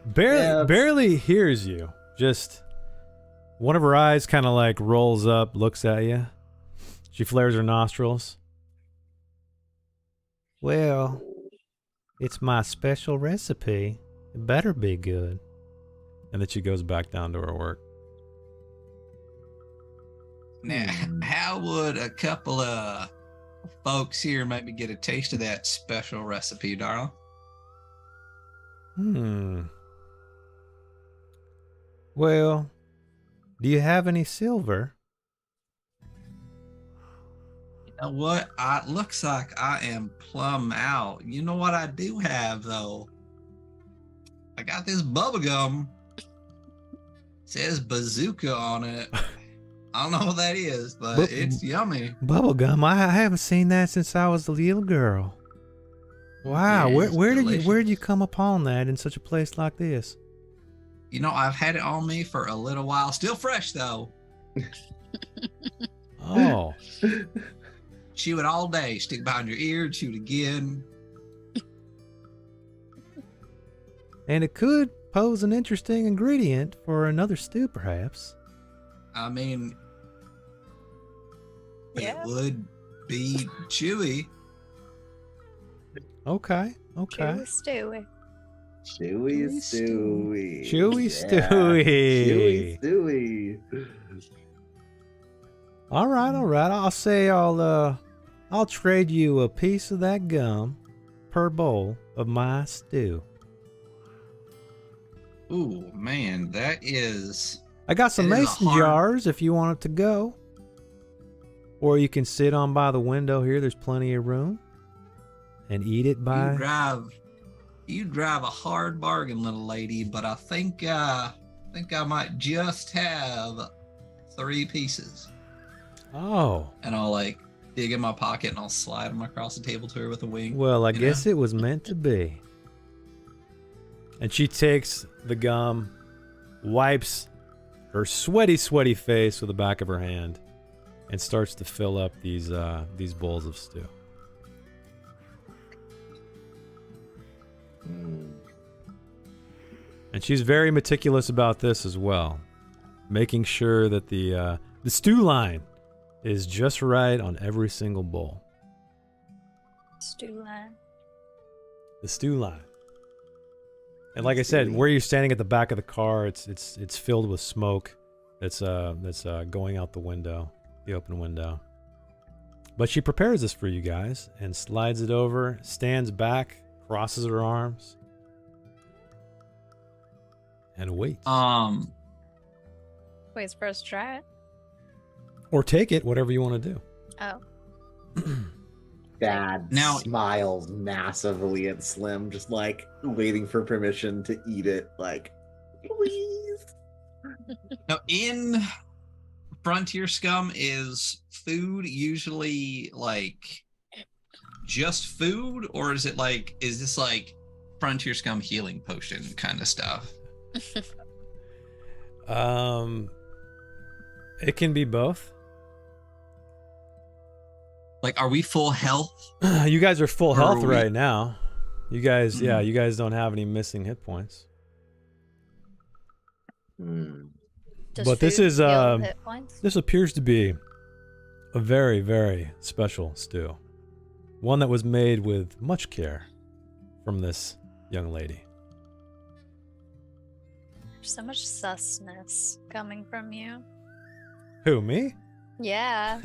Barely hears you. Just one of her eyes kind of like rolls up, looks at you. She flares her nostrils. Well, it's my special recipe. It better be good. And then she goes back down to her work. Now, how would a couple of folks here maybe get a taste of that special recipe, darling? Well, do you have any silver? You know what? Looks like I am plumb out. You know what I do have, though? I got this bubble gum. It says bazooka on it. I don't know what that is, but it's yummy. Bubblegum? I haven't seen that since I was a little girl. Wow, Yeah, where delicious. did you come upon that in such a place like this? You know, I've had it on me for a little while. Still fresh, though. Oh. Chew it all day. Stick behind your ear, chew it again. And it could pose an interesting ingredient for another stew, perhaps. I mean, Yeah. it would be chewy. Okay. Chewy stewy. Chewy Stewy. Chewy Yeah. Stewy. Chewy Stewy. All right. I'll say I'll trade you a piece of that gum per bowl of my stew. Ooh, man, that is... I got some It is a mason hard- jars if you want it to go. Or you can sit on by the window here. There's plenty of room. And eat it by... You drive a hard bargain, little lady, but I think I might just have 3 pieces. Oh. And I'll like dig in my pocket and I'll slide them across the table to her with a wink. Well, I guess it was meant to be. And she takes the gum, wipes her sweaty face with the back of her hand, and starts to fill up these bowls of stew. And she's very meticulous about this as well, making sure that the stew line is just right on every single bowl. Stew line. The stew line. And like I said, where you're standing at the back of the car, it's filled with smoke that's going out the window, the open window. But she prepares this for you guys and slides it over, stands back, crosses her arms, and waits. Waits for us to try it. Or take it, whatever you want to do. Oh. Dad Now- smiles massively at Slim, just like waiting for permission to eat it. Like, please. Now, in Frontier Scum, is food usually like just food, or is this like Frontier Scum healing potion kind of stuff? It can be both. Like, are we full health? You guys are full Or health are we- right now. You guys, yeah, Mhm. you guys don't have any missing hit points. Does But this food is, heal hit points? This appears to be a very, very special stew. One that was made with much care from this young lady. There's so much susness coming from you. Who, me? Yeah.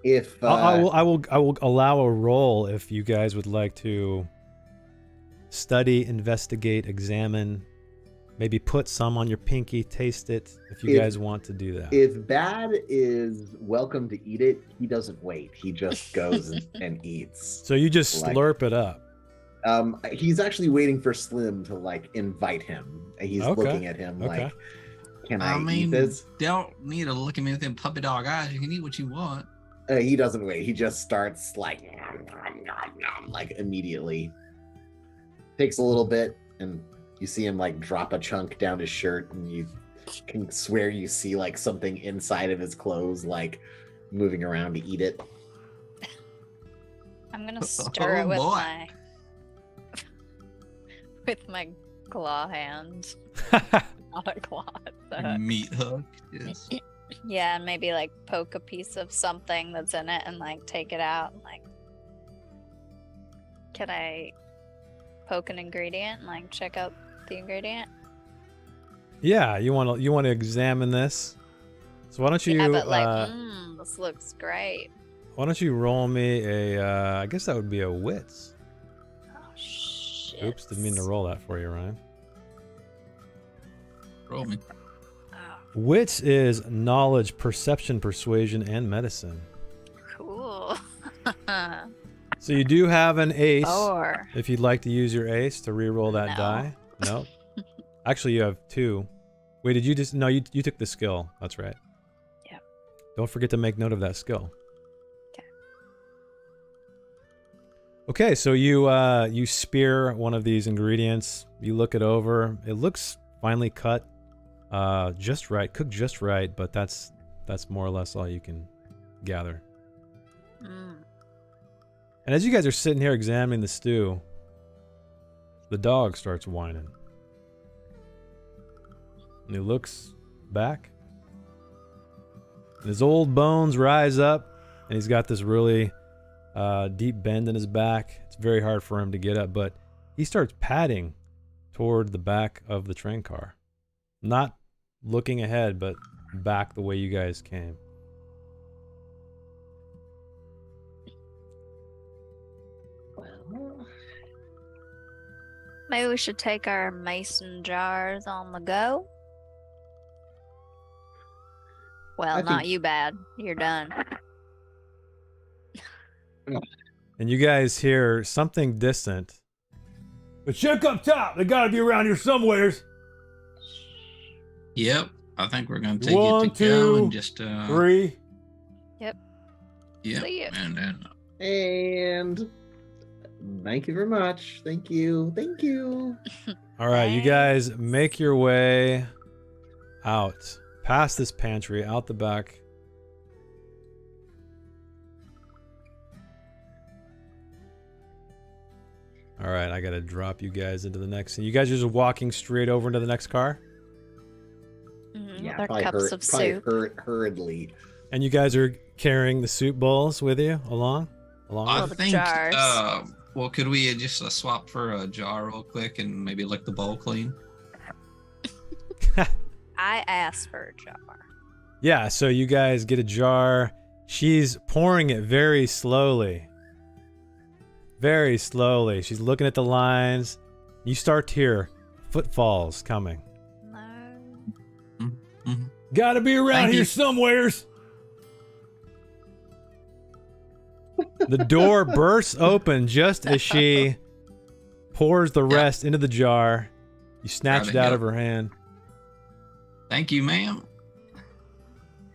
If I will allow a roll if you guys would like to study, investigate, examine, maybe put some on your pinky, taste it if you guys want to do that. If Bad is welcome to eat it, he doesn't wait. He just goes and eats. So you just slurp it up. He's actually waiting for Slim to like invite him. He's Okay. looking at him like, "Can I mean, eat this?" don't need to look at me with them puppy dog eyes. You can eat what you want. He doesn't wait. He just starts like immediately. Takes a little bit, and you see him like drop a chunk down his shirt, and you can swear you see like something inside of his clothes like moving around to eat it. I'm gonna stir it with boy. my claw hand. Not a claw. Your meat hook. Yes. Yeah, and maybe like poke a piece of something that's in it and like take it out and like, can I poke an ingredient and like check out the ingredient? Yeah, you want to examine this. So why don't you? Yeah, but like, this looks great. Why don't you roll me a? I guess that would be a wits. Oh shit. Oops, didn't mean to roll that for you, Ryan. Roll me. Oh, Wits is knowledge, perception, persuasion, and medicine. cool. So you do have an ace. 4. If you'd like to use your ace to re-roll that No. die. No. Actually, you have 2. Wait, did you just? No, you took the skill. That's right. Yeah. Don't forget to make note of that skill. Okay. Okay, so you spear one of these ingredients. You look it over. It looks finely cut, just right, cooked just right. But that's more or less all you can gather. And as you guys are sitting here examining the stew, the dog starts whining. And he looks back. And his old bones rise up. And he's got this really deep bend in his back. It's very hard for him to get up. But he starts padding toward the back of the train car. Not looking ahead, but back the way you guys came. Maybe we should take our mason jars on the go. Well, I not think- you bad. You're done. And you guys hear something distant. But check up top. They gotta be around here somewheres. Yep. I think we're gonna take One, it to go and two, just 3. Yep. See ya. And And thank you very much. Thank you. Thank you. All right, you guys make your way out past this pantry, out the back. All right, I gotta drop you guys into the next. You guys are just walking straight over into the next car, With our cups of soup. Hurriedly. and you guys are carrying the soup bowls with you along. I All the think. jars. Well, could we just swap for a jar real quick and maybe lick the bowl clean? I asked for a jar. Yeah, so you guys get a jar. She's pouring it very slowly. Very slowly. She's looking at the lines. You start to hear footfalls coming. No. Gotta be around Thank here you. somewheres. The door bursts open just as she pours the rest into the jar. You snatch it out of her hand. Thank you, ma'am.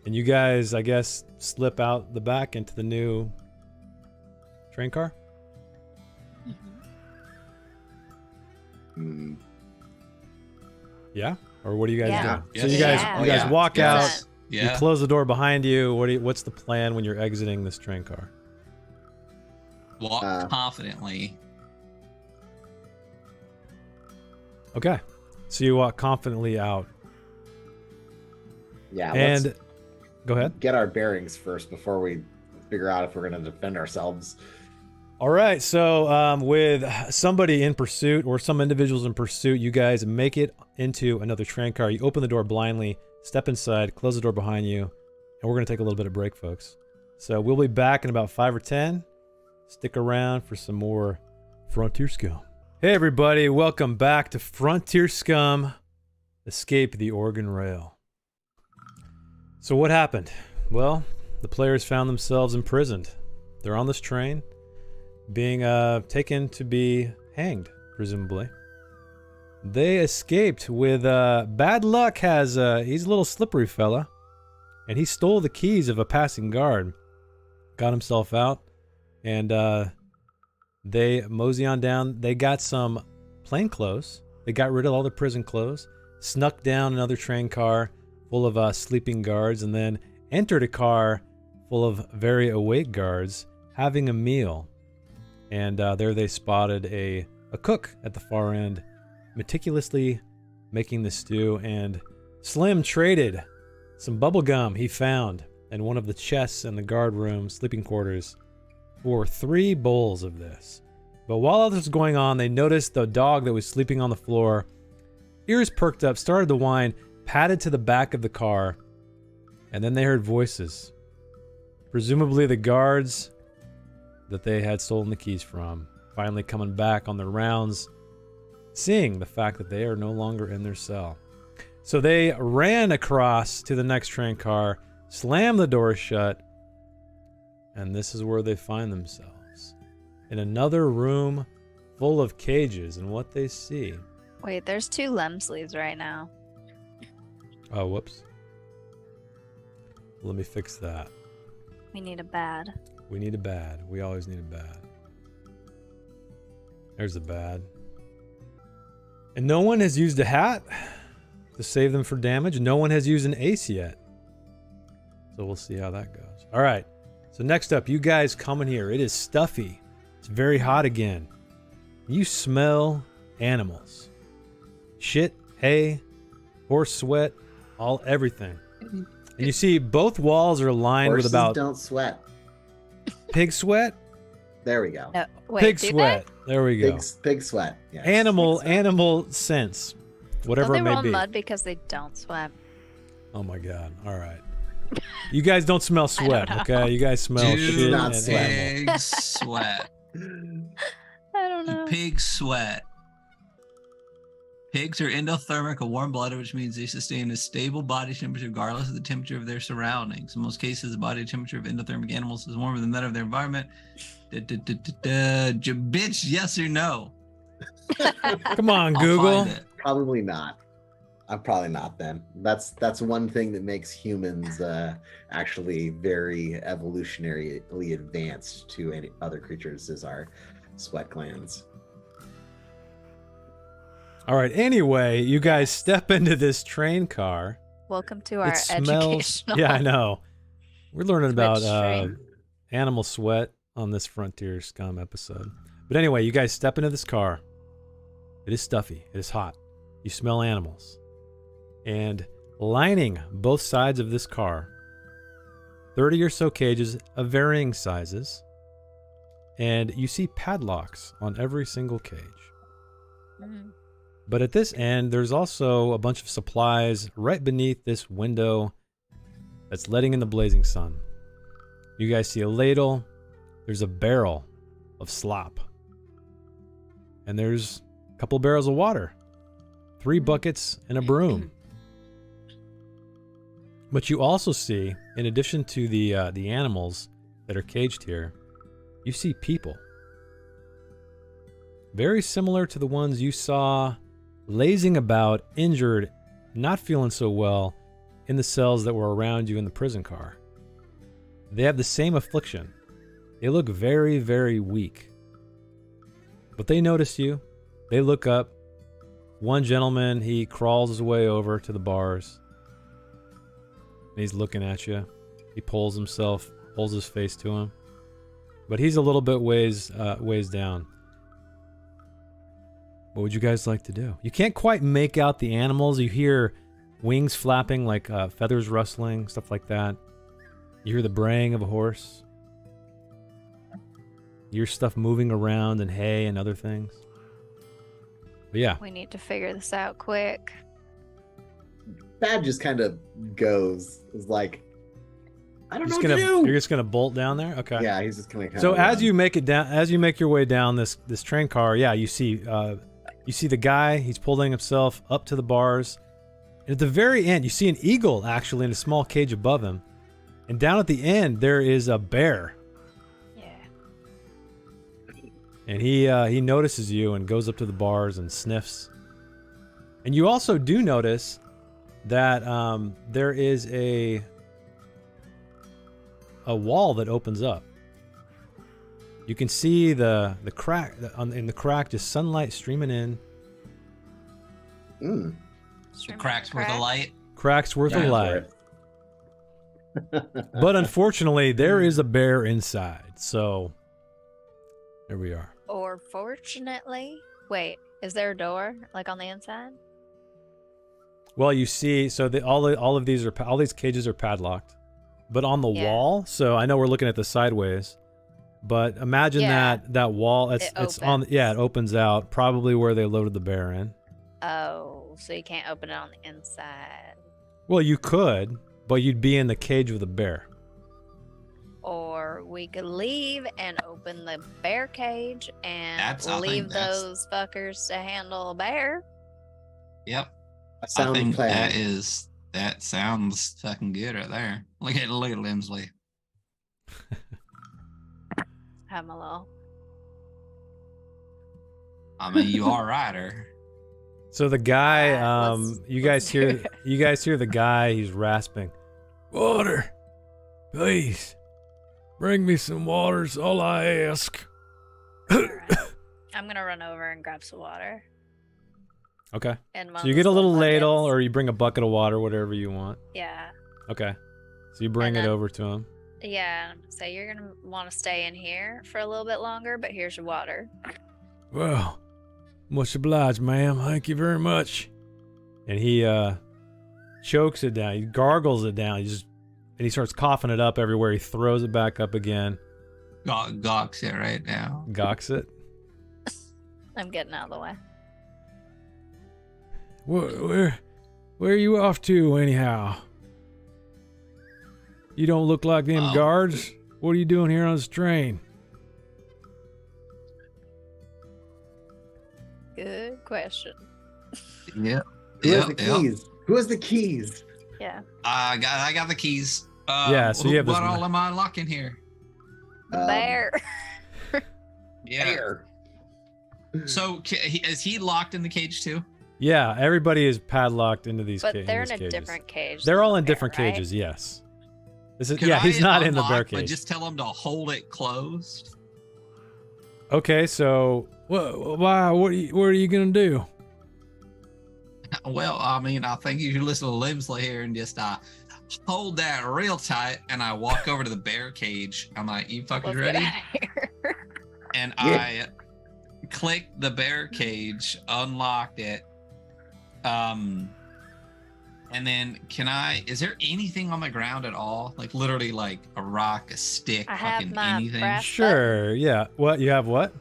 And you guys, I guess, slip out the back into the new train car. Hmm. Yeah? Or what are you guys Yeah. doing? Yes. So you guys, Yeah. you guys Yeah. walk Yes. out. Yeah. You close the door behind you. What's the plan when you're exiting this train car? Walk confidently. Okay. So you walk confidently out. Yeah. And Let's go ahead. get our bearings first before we figure out if we're going to defend ourselves. All right. So with somebody in pursuit or some individuals in pursuit, you guys make it into another train car. You open the door blindly, step inside, close the door behind you, and we're going to take a little bit of break, folks. So we'll be back in about 5 or 10. Stick around for some more Frontier Scum. Hey, everybody. Welcome back to Frontier Scum. Escape the Oregon Rail. So what happened? Well, the players found themselves imprisoned. They're on this train, being taken to be hanged, presumably. They escaped with bad luck. He's a little slippery fella, and he stole the keys of a passing guard, got himself out, and they mosey on down. They got some plain clothes. They got rid of all the prison clothes, snuck down another train car full of sleeping guards, and then entered a car full of very awake guards having a meal. And there they spotted a cook at the far end, meticulously making the stew, and Slim traded some bubble gum he found in one of the chests in the guard room sleeping quarters for 3 bowls of this. But while all this was going on, they noticed the dog that was sleeping on the floor, ears perked up, started to whine, padded to the back of the car, and then they heard voices. Presumably the guards that they had stolen the keys from, finally coming back on their rounds, seeing the fact that they are no longer in their cell. So they ran across to the next train car, slammed the door shut, and this is where they find themselves. In another room full of cages, and what they see... Wait, there's 2 Lemsleys right now. Oh, whoops. Let me fix that. We need a bad. We need a bad. We always need a bad. There's a bad. And no one has used a hat to save them for damage. No one has used an ace yet. So we'll see how that goes. All right. So next up, you guys come in here. It is stuffy. It's very hot again. You smell animals. Shit, hay, horse sweat, everything. And you see both walls are lined Horses with about don't sweat. pig sweat. There we go. No, wait, Pig do sweat. There we go. Pig sweat. Yes. Animal sense. They? Whatever Don't it they may roll be. mud because they don't swim? Oh my god. All right. You guys don't smell sweat, know. okay? You guys smell Dude, shit not and sweat. animal. Pig sweat. I don't know. Pig sweat. Pigs are endothermic or warm-blooded, which means they sustain a stable body temperature regardless of the temperature of their surroundings. In most cases, the body temperature of endothermic animals is warmer than that of their environment. Bitch, yes or no? Come on, I'll Google. find it. Probably not. I'm probably not then. That's one thing that makes humans actually very evolutionarily advanced to any other creatures is our sweat glands. All right. Anyway, you guys step into this train car. Welcome to our It smells. educational. Yeah, I know. We're learning Twitch about stream. animal sweat on this Frontier Scum episode. But anyway, you guys step into this car. It is stuffy. It is hot. You smell animals. And lining both sides of this car, 30 or so cages of varying sizes. And you see padlocks on every single cage. Mm. But at this end, there's also a bunch of supplies right beneath this window that's letting in the blazing sun. You guys see a ladle. There's a barrel of slop. And there's a couple barrels of water. 3 buckets and a broom. But you also see, in addition to the animals that are caged here, you see people. Very similar to the ones you saw lazing about, injured, not feeling so well, in the cells that were around you in the prison car. They have the same affliction. They look very, very weak. But they notice you. They look up. One gentleman, he crawls his way over to the bars. And he's looking at you. He pulls his face to him. But he's a little bit ways down. What would you guys like to do? You can't quite make out the animals. You hear wings flapping, like feathers rustling, stuff like that. You hear the braying of a horse. You hear stuff moving around and hay and other things. But yeah. We need to figure this out quick. Thad just kind of goes, is like, I don't know what to do. You're just gonna bolt down there? Okay. Yeah, he's just kind of. So as you make your way down this train car, yeah, you see the guy. He's pulling himself up to the bars, and at the very end, you see an eagle actually in a small cage above him, and down at the end there is a bear. Yeah. And he notices you and goes up to the bars and sniffs. And you also do notice that there is a wall that opens up. You can see the crack in the crack, just sunlight streaming in. Mm. The crack's worth a light. Cracks worth a light. But unfortunately, there is a bear inside. So there we are. Or fortunately, wait, is there a door like on the inside? Well, you see, so all these cages are padlocked, but on the wall. So I know we're looking at the sideways, but imagine that wall. It's on. Yeah, it opens out, probably where they loaded the bear in. Oh, so you can't open it on the inside. Well, you could, but you'd be in the cage with a bear. Or we could leave and open the bear cage and leave those fuckers to handle a bear. Yep. I think that sounds fucking good right there. Look at Lindsley. I'm a little. I mean, you are a rider. So the guy, you guys hear the guy. He's rasping, "Water, please, bring me some water. Is all I ask." I'm gonna run over and grab some water. Okay. And so you get a little ladle, or you bring a bucket of water, whatever you want. Yeah. Okay. So you bring it over to him. Yeah. So you're gonna want to stay in here for a little bit longer, but here's your water. Well, much obliged, ma'am. Thank you very much. And he chokes it down. He gargles it down. And he starts coughing it up everywhere. He throws it back up again. Gawks it right now. Gawks it. I'm getting out of the way. Where are you off to, anyhow? You don't look like them guards. What are you doing here on this train? Good question. Yeah. Who has the keys? Who has the keys? Yeah. I got the keys. Yeah, so you have this what all am I unlocking here? The bear. Yeah. Bear. So is he locked in the cage too? Yeah, everybody is padlocked into these But cages. they're in a different cage. They're than all the in bear, different right? cages, yes. This is, Could yeah, he's I not in the unlock, bear But cage. just tell him to hold it closed. Okay, so what are you gonna do? Well, I mean, I think you should listen to Limsley here and just hold that real tight. And I walk over to the bear cage. I'm like, "You fuckers Let's ready?" get outta here. And Yeah. I clicked the bear cage, unlocked it. And then is there anything on the ground at all? Like literally like a rock, a stick, I have fucking my anything? brass Sure, yeah. What, you have what?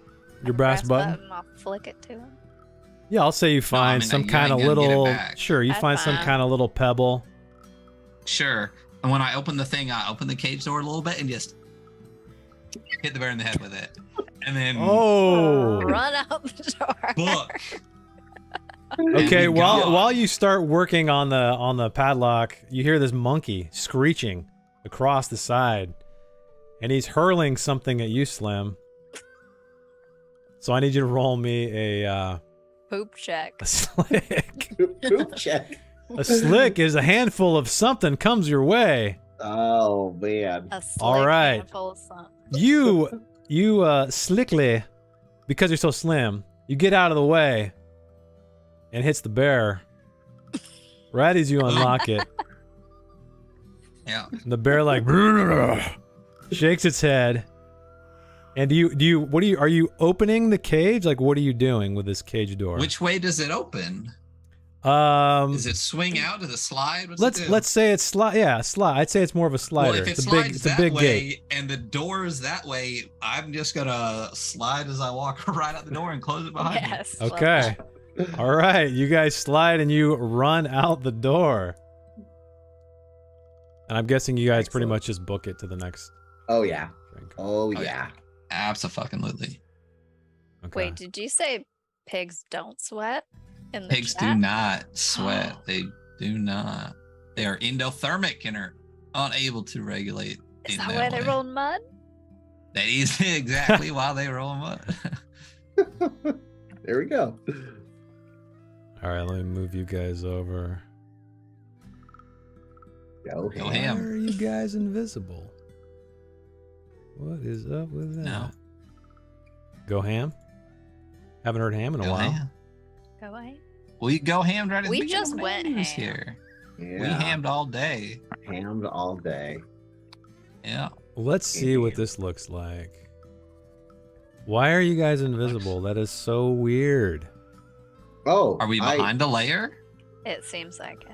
Your brass button? I'll flick it to him. Yeah, I'll say you find mean, some you kind of ain't gonna get it little, back. sure, you That's find some fine. kind of little pebble. Sure. And when I open the thing, I open the cage door a little bit and just hit the bear in the head with it. And then Oh. Run out the door. book. Okay, And we while got- while you start working on the padlock, you hear this monkey screeching across the side, and he's hurling something at you, Slim. So I need you to roll me a Poop check. slick. Poop check. A slick is a handful of something comes your way. Oh man. A slick All right. handful of something. You slickly, because you're so slim, you get out of the way and hits the bear right as you unlock it. Yeah. The bear like shakes its head. And are you opening the cage? Like, what are you doing with this cage door? Which way does it open? Does it swing out? Does it slide? What's it do? let's say it's slide. Yeah, slide. I'd say it's more of a slider. Well, if it it's slides a that big way gate. and the door is that way, I'm just gonna slide as I walk right out the door and close it behind me. Yes. love Okay. that. All right, you guys slide and you run out the door. And I'm guessing you guys pretty Excellent. much just book it to the next Oh yeah. drink. Oh yeah. yeah. Absolutely. Okay. Wait, did you say pigs don't sweat? In the Pigs do chat? not sweat. They do not. They are endothermic and are unable to regulate. Is in that why they way. roll in mud? That is exactly why they roll mud. There we go. All right, let me move you guys over. Go Go Why ham. ham. are you guys invisible? What is up with that? No. Go ham? Haven't heard ham in a Go while. ham. Go away. We go hammed right at the We beginning just when went Amy was ham. here. Yeah. We hammed all day. Hammed all day. Yeah. Let's see what this looks like. Why are you guys invisible? That is so weird. Oh. Are we behind a layer? It seems like it.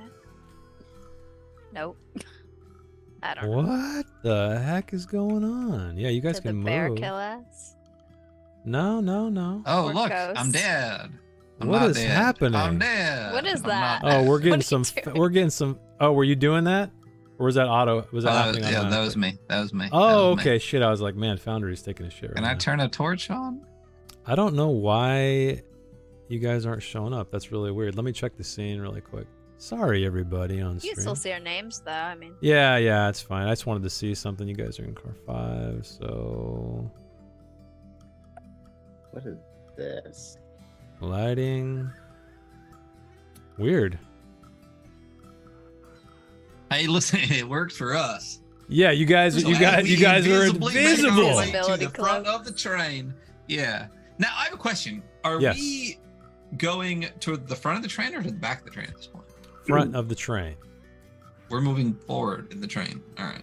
Nope. I don't know. What the heck is going on? Yeah, you guys Did the can bear move. kill us? No. Oh, Poor look, ghost. I'm dead. I'm What not is dead. happening? I'm dead. What is I'm that? not Oh, dead. we're getting What are you some. doing? We're getting some. Oh, were you doing that? Or was that auto? Was that happening? yeah, that automatically? was me. That was me. Oh, That was me. okay. Shit, I was like, man, Foundry's taking a shit right Can I now. turn a torch on? I don't know why you guys aren't showing up. That's really weird. Let me check the scene really quick. Sorry, everybody on You stream. can still see our names, though. I mean, Yeah, it's fine. I just wanted to see something. You guys are in car 5, so What is this? lighting. Weird. Hey, listen, it works for us. Yeah, you guys So are as we invisible. invisibly make our way to Invisibility the front cloak. of the train. Yeah. Now I have a question. Are Yes. we going to the front of the train or to the back of the train at this point? Front of the train. We're moving forward in the train. All right.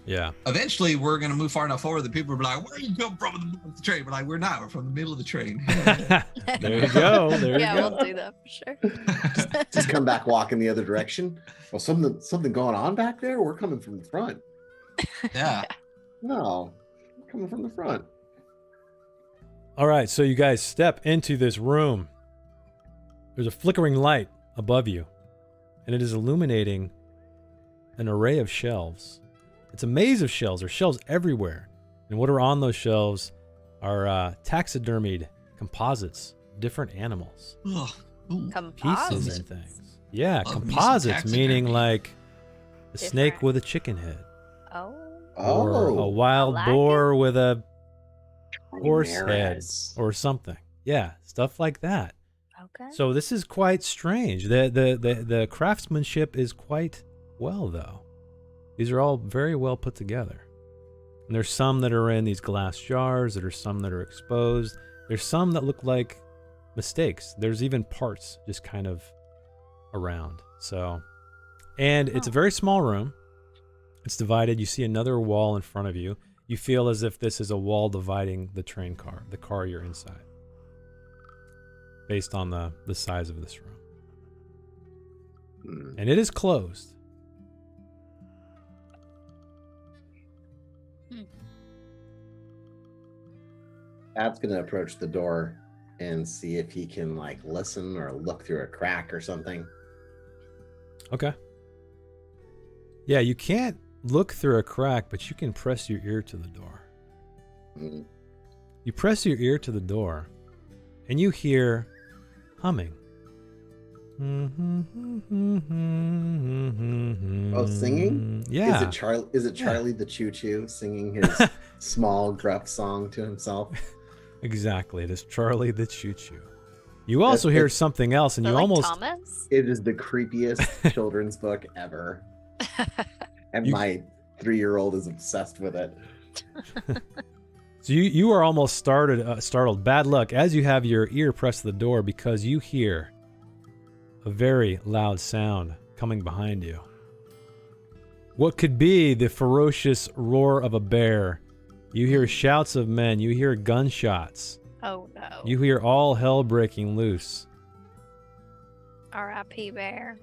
Yeah. Eventually, we're gonna move far enough forward that people will be like, "Where you come from in the middle of the train?" We're like, "We're not. We're from the middle of the train." There you go. There yeah, you go. we'll do that for sure. Just come back walking the other direction. Well, something going on back there? We're coming from the front. Yeah. No. We're coming from the front. All right, so you guys step into this room. There's a flickering light above you, and it is illuminating an array of shelves. It's a maze of shelves. There's shelves everywhere. And what are on those shelves are taxidermied composites different animals. Ugh. Ooh. Pieces Composites. and things. Yeah, Love me some composites, meaning taxidermy. like a snake Different. with a chicken head. Oh. Or a Oh, wild like it. boar with a horse head chimeras. or something. Yeah, stuff like that. Okay. So this is quite strange. The craftsmanship is quite well, though. These are all very well put together. And there's some that are in these glass jars. There's some that are exposed. There's some that look like mistakes. There's even parts just kind of around. So, and it's a very small room. It's divided. You see another wall in front of you. You feel as if this is a wall dividing the train car, the car you're inside, based on the size of this room. Hmm. And it is closed. Pat's gonna approach the door and see if he can like listen or look through a crack or something. Okay. Yeah, you can't look through a crack, but you can press your ear to the door. Hmm. You press your ear to the door, and you hear humming. Oh, singing? Yeah. Is it Charlie the Choo Choo singing his small gruff song to himself? Exactly. It is Charlie the Choo Choo. You also hear something else, and So you like almost Thomas? It is the creepiest children's book ever, and my 3-year-old is obsessed with it. So you are almost startled. Bad luck as you have your ear pressed to the door because you hear a very loud sound coming behind you. What could be the ferocious roar of a bear? You hear shouts of men. You hear gunshots. Oh no. You hear all hell breaking loose. R.I.P. Bear.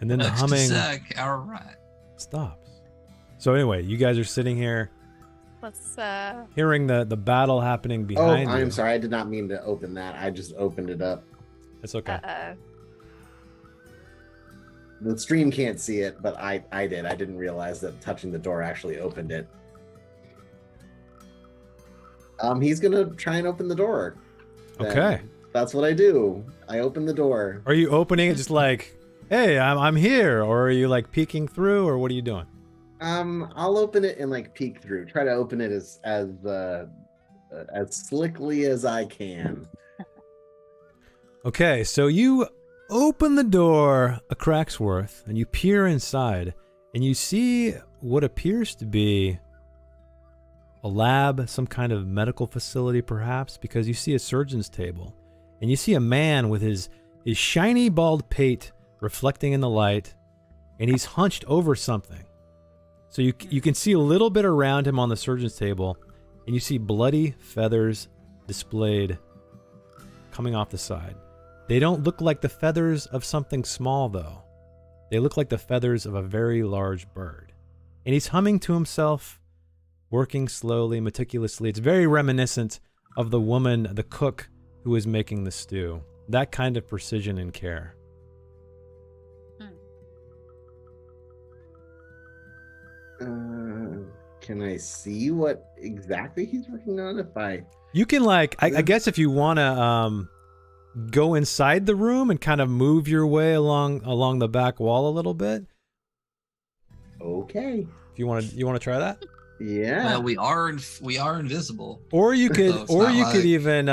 And then the Extra humming sec. All right. stops. So anyway, you guys are sitting here Let's hearing the battle happening Oh, behind you. I'm sorry. I did not mean to open that. I just opened it up. It's okay. The stream can't see it, but I did. I didn't realize that touching the door actually opened it. He's gonna try and open the door. Then. Okay. That's what I do. I open the door. Are you opening it just like, hey, I'm here, or are you like peeking through, or what are you doing? I'll open it and like peek through. Try to open it as slickly as I can. Okay, so you open the door a crack's worth, and you peer inside, and you see what appears to be a lab, some kind of medical facility perhaps, because you see a surgeon's table, and you see a man with his shiny bald pate reflecting in the light, and he's hunched over something. So you can see a little bit around him on the surgeon's table, and you see bloody feathers displayed coming off the side. They don't look like the feathers of something small, though. They look like the feathers of a very large bird. And he's humming to himself, working slowly, meticulously. It's very reminiscent of the woman, the cook, who was making the stew. That kind of precision and care. Can I see what exactly he's working on? If I You can I guess if you want to go inside the room and kind of move your way along the back wall a little bit. Okay. If you want to try that? Yeah. Well, we are invisible. Or you could, So it's or not you like- could even,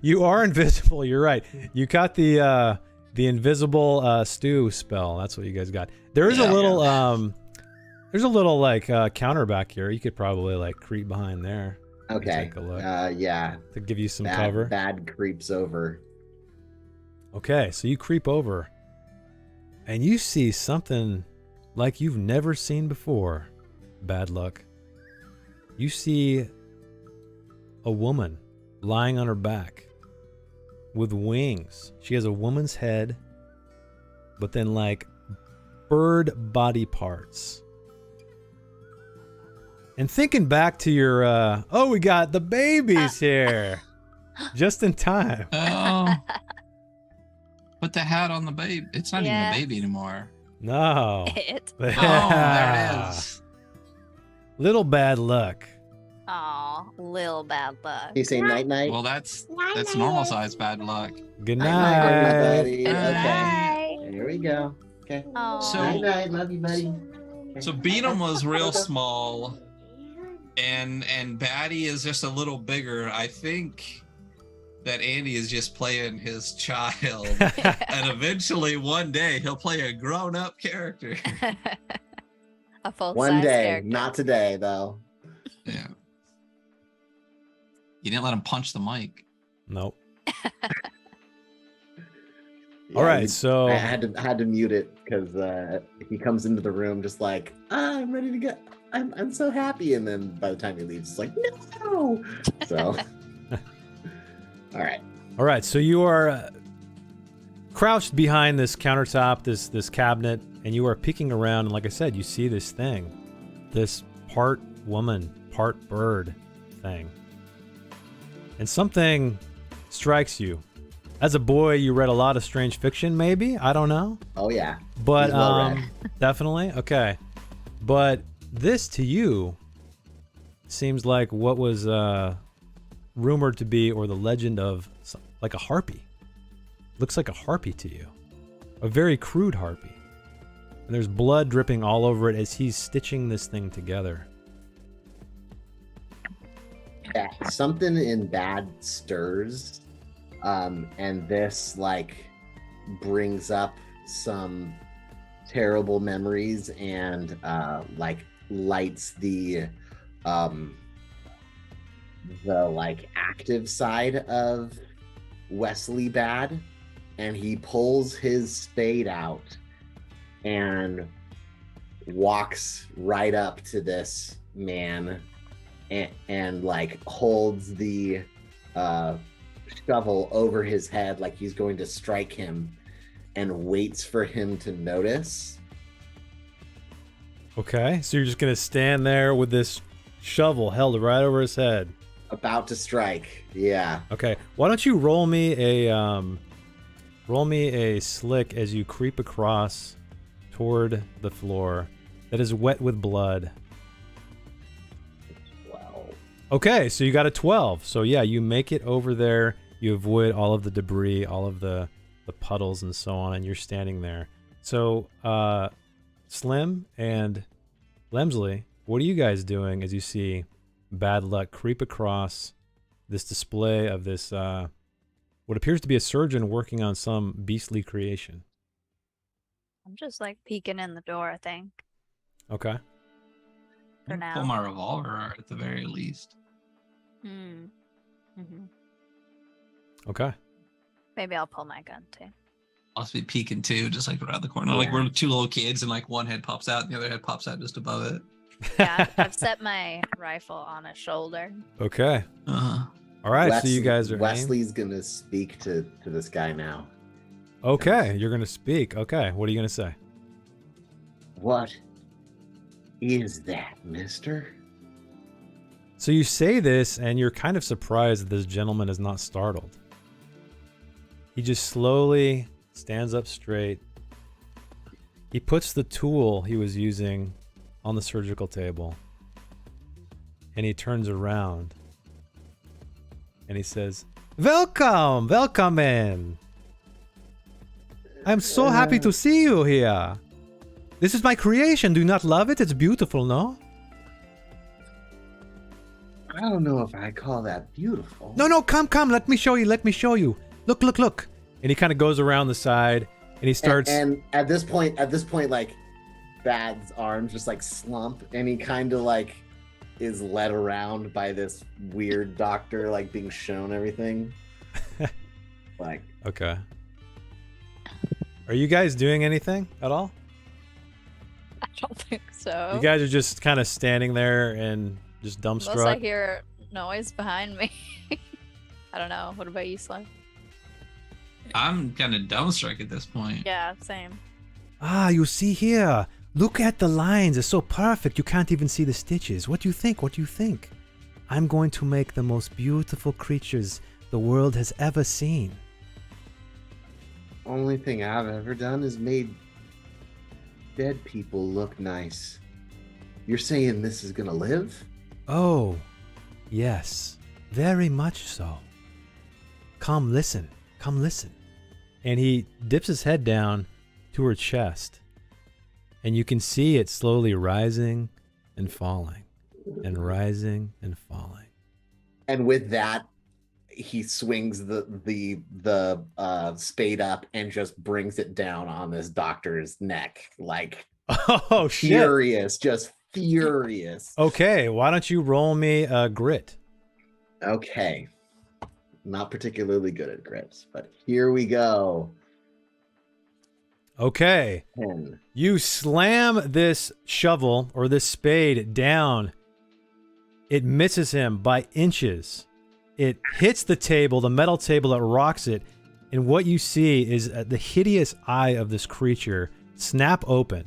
you are invisible. You're right. You got the invisible stew spell. That's what you guys got. There is a little, there's a little like counter back here. You could probably like creep behind there. Okay. Take a look. Yeah. To give you some cover. Bad creeps over. Okay, so you creep over, and you see something like you've never seen before. Bad luck. You see a woman lying on her back with wings. She has a woman's head, but then like bird body parts. And thinking back to your, we got the babies here. Just in time. Oh. Put the hat on the baby. It's not even a baby anymore. No. It. Oh, there it is. Little bad luck. Aw. Aw, lil bad luck. You say night night. Well, that's normal size bad luck. Good Night night, night. buddy. Good Okay. night. Here we go. Okay. Aw. So- Night night. Love you, buddy. So Beatum was real small, and Batty is just a little bigger. I think that Andy is just playing his child, and eventually one day he'll play a grown-up character. A full One size day, character. not today though. Yeah. You didn't let him punch the mic. Nope. Yeah, All right, you- so I had to mute it because he comes into the room just like, I'm ready to go. I'm so happy, and then by the time he leaves, it's like no. So, all right. so you are crouched behind this countertop, this cabinet, and you are peeking around. And like I said, you see this thing, this part woman, part bird thing, and something strikes you. As a boy, you read a lot of strange fiction, maybe, I don't know, Oh yeah. but He's well read. definitely okay. But this to you seems like what was rumored to be, or the legend of, like a harpy. Looks like a harpy to you, a very crude harpy, and there's blood dripping all over it as he's stitching this thing together. Yeah, something in bad stirs, and this like brings up some terrible memories and like lights the like active side of Wesley Bad, and he pulls his spade out and walks right up to this man and like holds the shovel over his head like he's going to strike him, and waits for him to notice. Okay, so you're just gonna stand there with this shovel held right over his head. About to strike. Yeah. Okay, why don't you roll me a slick as you creep across toward the floor that is wet with blood. Well, Okay, so you got a 12. So yeah, you make it over there. You avoid all of the debris, all of the puddles and so on, and you're standing there. So Slim and Lemsley, what are you guys doing as you see Bad Luck creep across this display of this what appears to be a surgeon working on some beastly creation? I'm just like peeking in the door, I think. Okay. For now. Pull my revolver out at the very least. Hmm. Mm-hmm. Okay. Maybe I'll pull my gun too. I'll just be peeking too, just like around the corner. Like we're two little kids, and like one head pops out, and the other head pops out just above it. Yeah, I've set my rifle on a shoulder. Okay. Uh-huh. All right, so you guys are aiming. Wesley's gonna speak to this guy now. Okay, you're gonna speak. Okay, what are you gonna say? What is that, mister? So you say this, and you're kind of surprised that this gentleman is not startled. He just slowly stands up straight. He puts the tool he was using on the surgical table, and he turns around, and he says, "Welcome, welcome in. I'm so happy to see you here. This is my creation. Do you not love it? It's beautiful, no? I don't know if I call that beautiful. No, come. Let me show you. Look. And he kind of goes around the side, and he starts. And at this point, like Bad's arms just like slump, and he kind of like is led around by this weird doctor, like being shown everything. Like, Okay. Are you guys doing anything at all? I don't think so. You guys are just kind of standing there and just Unless I dumbstruck. hear noise behind me. I don't know. What about you, Sly? I'm kind of dumbstruck at this point. Yeah, same. Ah, you see here. Look at the lines. It's so perfect. You can't even see the stitches. What do you think? I'm going to make the most beautiful creatures the world has ever seen. only thing I've ever done is made dead people look nice. You're saying this is gonna live? Oh, Yes, very much so. Come listen. Come listen. And he dips his head down to her chest. And you can see it slowly rising and falling. And rising and falling. And with that, he swings the spade up and just brings it down on this doctor's neck. Like, oh, shit. Furious, just furious. Okay, why don't you roll me a grit? Okay. Not particularly good at grits, but here we go. Okay. 10. You slam this shovel or this spade down. It misses him by inches. It hits the table, the metal table that rocks it, and what you see is the hideous eye of this creature snap open.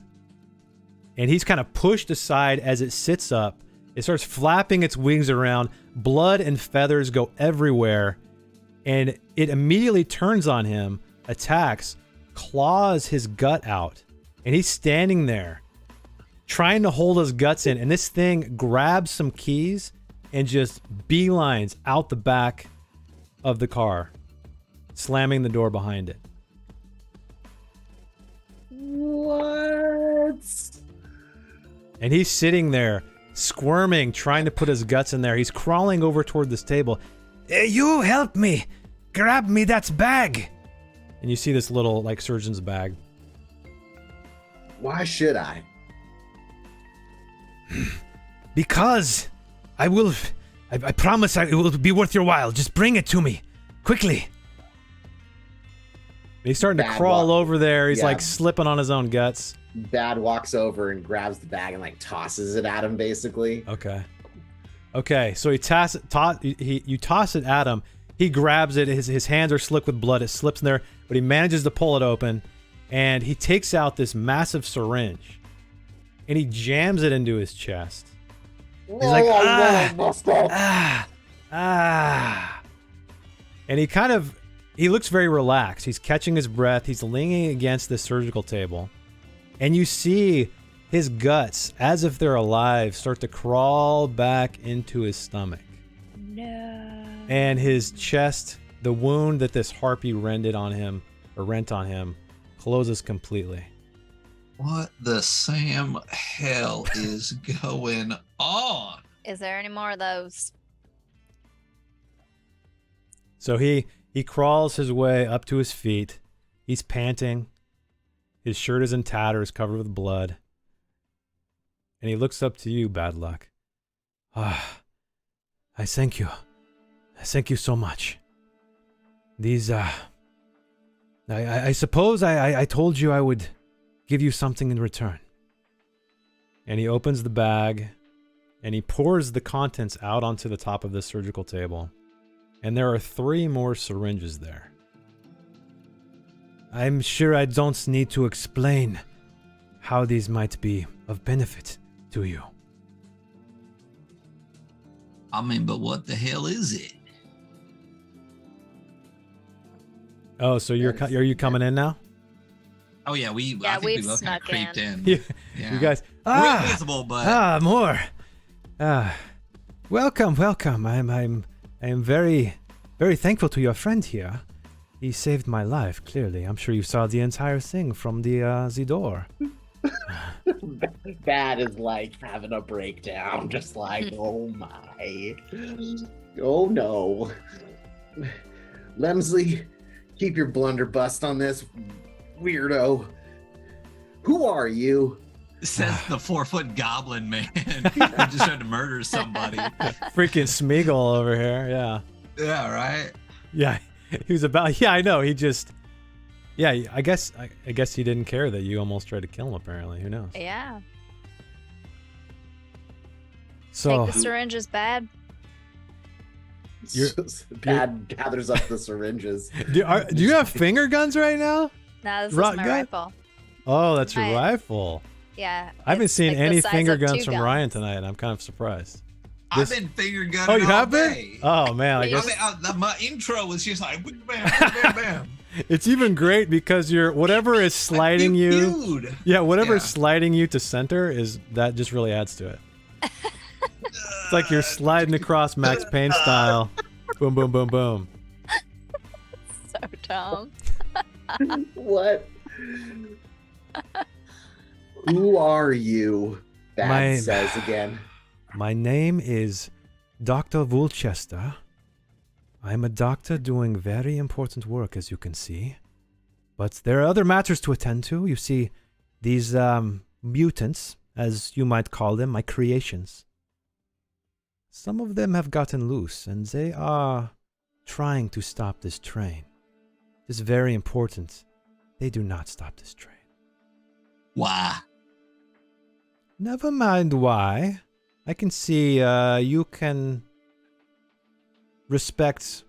And he's kind of pushed aside as it sits up. It starts flapping its wings around. Blood and feathers go everywhere. And it immediately turns on him, attacks, claws his gut out. And he's standing there trying to hold his guts in. And this thing grabs some keys and just beelines out the back of the car, slamming the door behind it. What? And he's sitting there, squirming, trying to put his guts in there. He's crawling over toward this table. You help me! Grab me that bag! And you see this little, like, surgeon's bag. Why should I? Because I promise it will be worth your while. Just bring it to me. Quickly. He's starting to crawl over there. He's like slipping on his own guts. Bad walks over and grabs the bag and like tosses it at him, basically. Okay, so you toss it at him. He grabs it. His hands are slick with blood. It slips in there, but he manages to pull it open, and he takes out this massive syringe, and he jams it into his chest. He's like, and he looks very relaxed. He's catching his breath. He's leaning against this surgical table, and you see his guts, as if they're alive, start to crawl back into his stomach. No. And his chest, the wound that this harpy rent on him, closes completely. What the Sam hell is going on? Is there any more of those? So he crawls his way up to his feet. He's panting. His shirt is in tatters, covered with blood. And he looks up to you, Bad Luck. I thank you. I thank you so much. These, I suppose I told you I would give you something in return. And he opens the bag, and he pours the contents out onto the top of this surgical table. And there are 3 more syringes there. I'm sure I don't need to explain how these might be of benefit to you. I mean, but what the hell is it? Oh, so are you coming in now? Oh yeah, I think we both kind of creeped in. Yeah. You guys, we're invisible, but more. Welcome. I am very, very thankful to your friend here. He saved my life. Clearly, I'm sure you saw the entire thing from the door. Bad is like having a breakdown, just like, oh my, oh no. Lemsley, keep your blunderbuss on this, weirdo. Who are you? Says the 4-foot goblin man who just tried to murder somebody. Freaking Smeagol over here, yeah. Yeah, right? Yeah, he was about, yeah, I know, he just, yeah, I guess he didn't care that you almost tried to kill him, apparently, who knows? Yeah. So, Think the syringe is bad? Bad gathers up the syringes. Do you have finger guns right now? No, this is my rifle. Oh, that's your rifle. Yeah. I haven't seen like any the size finger of guns 2 from guns. Ryan tonight. I'm kind of surprised. I've been finger gunning. Oh, you have been? Day. Oh man, I guess my intro was just like bam, bam, bam, bam. it's even great because whatever is sliding you. Dude. Yeah, whatever is sliding you to center is that just really adds to it. It's like you're sliding across Max Payne style. Boom, boom, boom, boom. So dumb. What? Who are you? Bad says again. My name is Dr. Woolchester. I'm a doctor doing very important work, as you can see. But there are other matters to attend to. You see, these mutants, as you might call them, my creations. Some of them have gotten loose, and they are trying to stop this train. It's very important. They do not stop this train. Why? Never mind why. I can see you can respect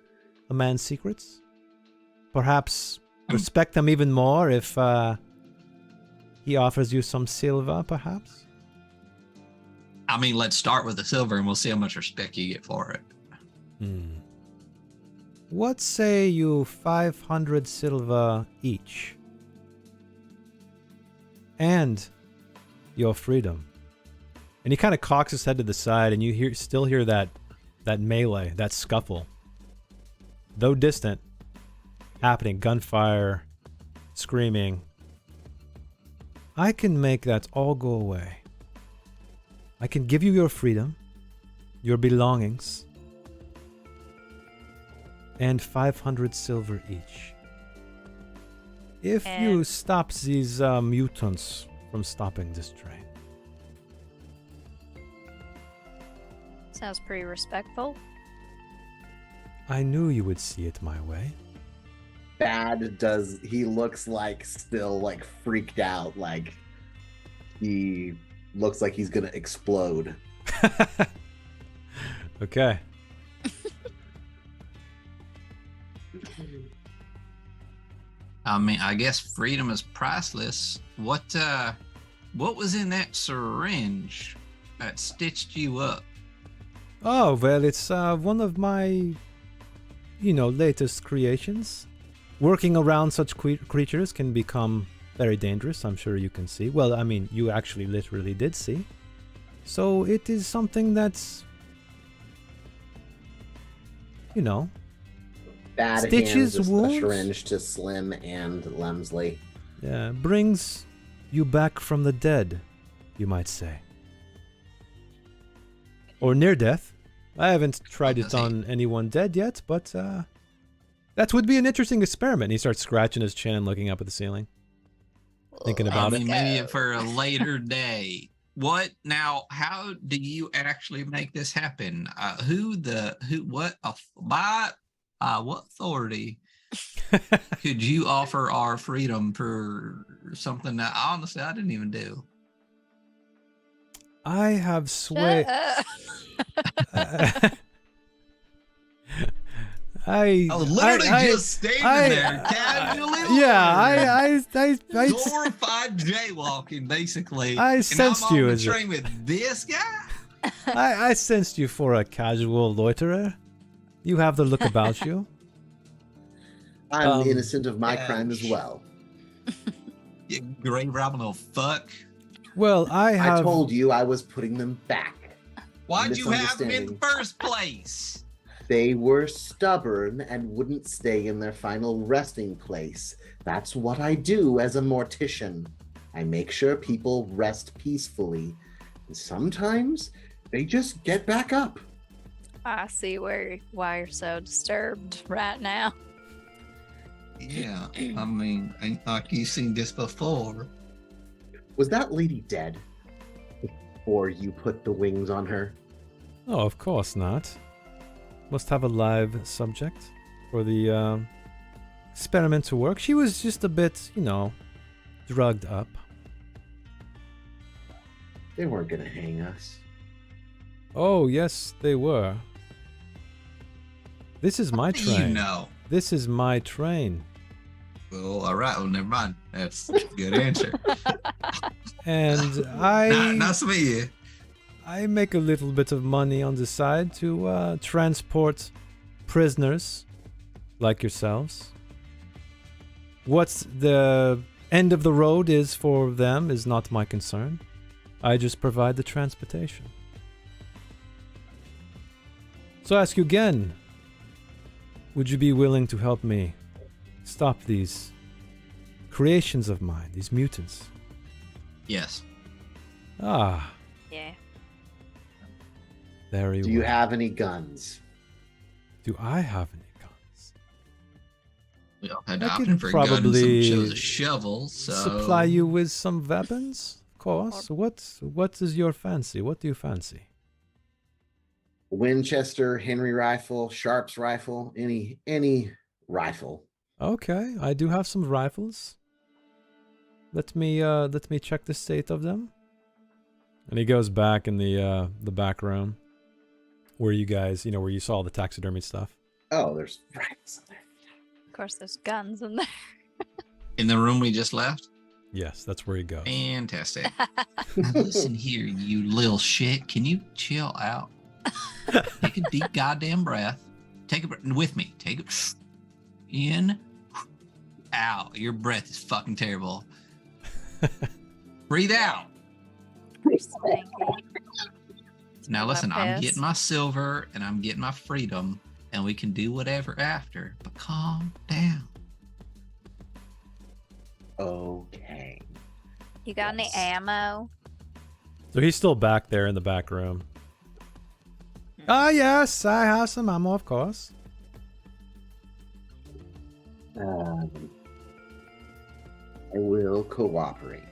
a man's secrets. Perhaps respect them even more if he offers you some silver, perhaps? I mean, let's start with the silver and we'll see how much respect you get for it. What say you 500 silver each? And your freedom. And he kind of cocks his head to the side, and you still hear that melee, that scuffle. Though distant, happening, gunfire, screaming. I can make that all go away. I can give you your freedom, your belongings, and 500 silver each. If you stop these mutants from stopping this train. Sounds pretty respectful. I knew you would see it my way. Bad does, he looks like still like freaked out, like he looks like he's gonna explode. Okay. I mean, I guess freedom is priceless. What was in that syringe that stitched you up? Oh, well, it's one of my, latest creations. Working around such creatures can become very dangerous, I'm sure you can see. Well, I mean, you actually literally did see. So it is something that's, Bad stitches, hands wounds. A syringe to Slim and Lemsley. Yeah, brings you back from the dead, you might say. Or near death. I haven't tried it on anyone dead yet, but that would be an interesting experiment. And he starts scratching his chin, looking up at the ceiling. Thinking about it. Maybe for a later day. What now? How do you actually make this happen? What authority could you offer our freedom for something that honestly I didn't even do? I have sway. I was literally just standing there casually. Yeah, glorified jaywalking, basically. I sensed you as train with this guy. I sensed you for a casual loiterer. You have the look about you. I'm innocent of my crime as well. You grave robbing little fuck. Well, I told you I was putting them back. Why'd you have them in the first place? They were stubborn and wouldn't stay in their final resting place. That's what I do as a mortician. I make sure people rest peacefully. And sometimes they just get back up. I see why you're so disturbed right now. Yeah, I mean, ain't like you've seen this before. Was that lady dead before you put the wings on her? Oh, of course not. Must have a live subject for the experiment to work. She was just a bit, drugged up. They weren't gonna hang us. Oh, yes, they were. This is my train. This is my train. Well, all right. Well, never mind. That's a good answer. And Not me. I make a little bit of money on the side to transport prisoners like yourselves. What's the end of the road is for them is not my concern. I just provide the transportation. So I ask you again, would you be willing to help me stop these creations of mine, these mutants? Yes. Ah, Yeah. very Do you well. have any guns? Do I have any guns? We all had I to could option for a gun and some probably chose a shovel, so... Supply you with some weapons? Of course. What is your fancy? What do you fancy? Winchester, Henry rifle, Sharp's rifle, any rifle. Okay, I do have some rifles. Let me check the state of them. And he goes back in the back room where you guys, where you saw the taxidermy stuff. Oh, there's rifles in there. Of course, there's guns in there. In the room we just left? Yes, that's where he goes. Fantastic. Now listen here, you little shit. Can you chill out? Take a deep goddamn breath. Take a breath with me. Take it in, out. Your breath is fucking terrible. Breathe out. Thank you. Now listen, I'm Piss. getting my silver and I'm getting my freedom, and we can do whatever after. But calm down. Okay. You got any Yes. ammo? So he's still back there in the back room. Ah, yes, I have some ammo, of course. I will cooperate.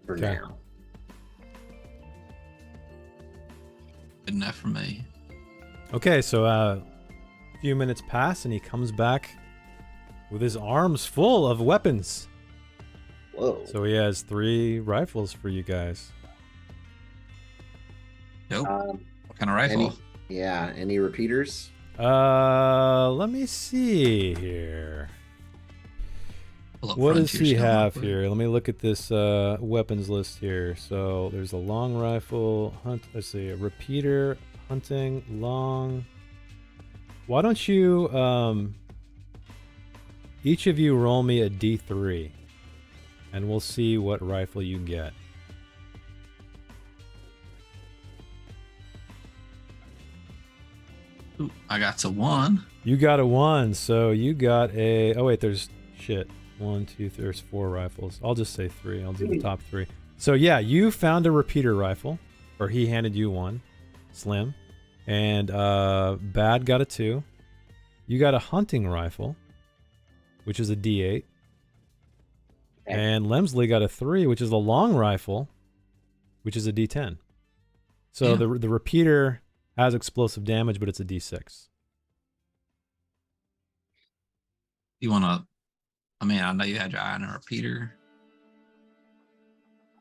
For Okay. now. Good enough for me. Okay, so a few minutes pass and he comes back with his arms full of weapons. Whoa. So he has 3 rifles for you guys. Nope. Um, What kind of rifle? any repeaters? Let me see here. Pull up What does Frontier he Scum real have quick. here? Let me look at this weapons list here. So there's a long rifle, let's see, a repeater, hunting, long. Why don't you each of you roll me a D3 and we'll see what rifle you get. Ooh, I got a 1. You got a 1, so you got a... Oh, wait, there's... Shit. 1, 2, there's 4 rifles. I'll just say 3. I'll do the top 3. So, yeah, you found a repeater rifle. Or he handed you one. Slim. And Bad got a 2. You got a hunting rifle, which is a D8. And Lemsley got a 3, which is a long rifle, which is a D10. So Yeah. the repeater has explosive damage, but it's a D6. You want to... I mean, I know you had your eye on a repeater.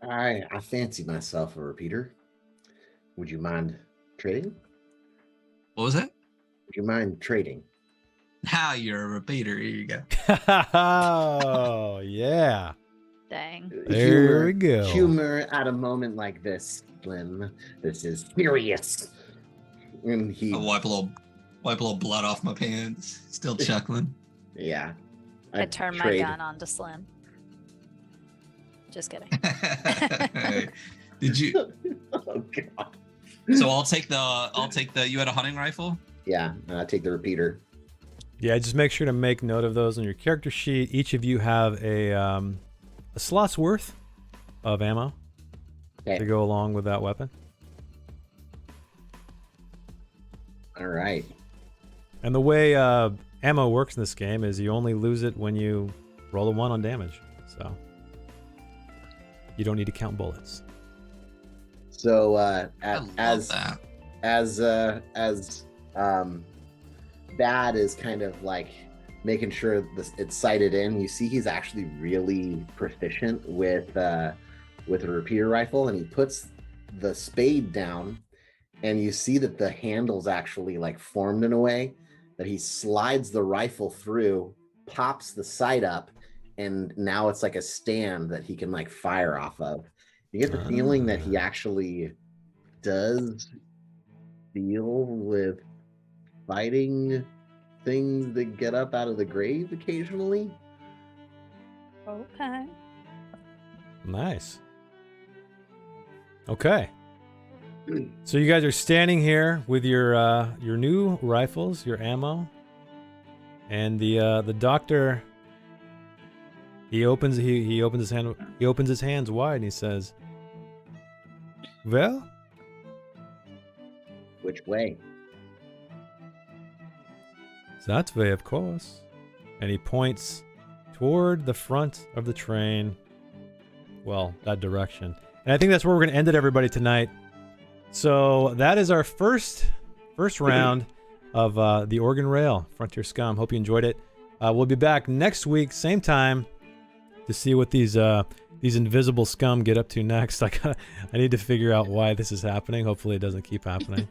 I fancy myself a repeater. Would you mind trading? What was that? Would you mind trading? Now you're a repeater. Here you go. Oh, yeah. Dang. There we go. Humor at a moment like this, Slim. This is serious. And he, I wipe a little blood off my pants. Still chuckling. yeah. I turned my trade. gun on to Slim. Just kidding. Did you? Oh God. So I'll take the. You had a hunting rifle. Yeah, I take the repeater. Yeah, just make sure to make note of those on your character sheet. Each of you have a slot's worth of ammo Okay. to go along with that weapon. All right. And the way ammo works in this game is you only lose it when you roll a 1 on damage. So you don't need to count bullets. So I love that. as Bad is kind of like making sure it's sighted in. You see, he's actually really proficient with a repeater rifle, and he puts the spade down, and you see that the handle's actually like formed in a way that he slides the rifle through, pops the sight up, and now it's like a stand that he can like fire off of. You get the feeling that he actually does deal with fighting things that get up out of the grave occasionally. Okay. Nice. Okay. So you guys are standing here with your new rifles, your ammo, and the doctor. He opens his hands wide and he says, "Well, Which way? that way, of course." And he points toward the front of the train. Well, that direction. And I think that's where we're going to end it, everybody, tonight. So that is our first round of the Oregon Rail Frontier Scum. Hope you enjoyed it. We'll be back next week, same time, to see what these invisible scum get up to next. I need to figure out why this is happening. Hopefully, it doesn't keep happening.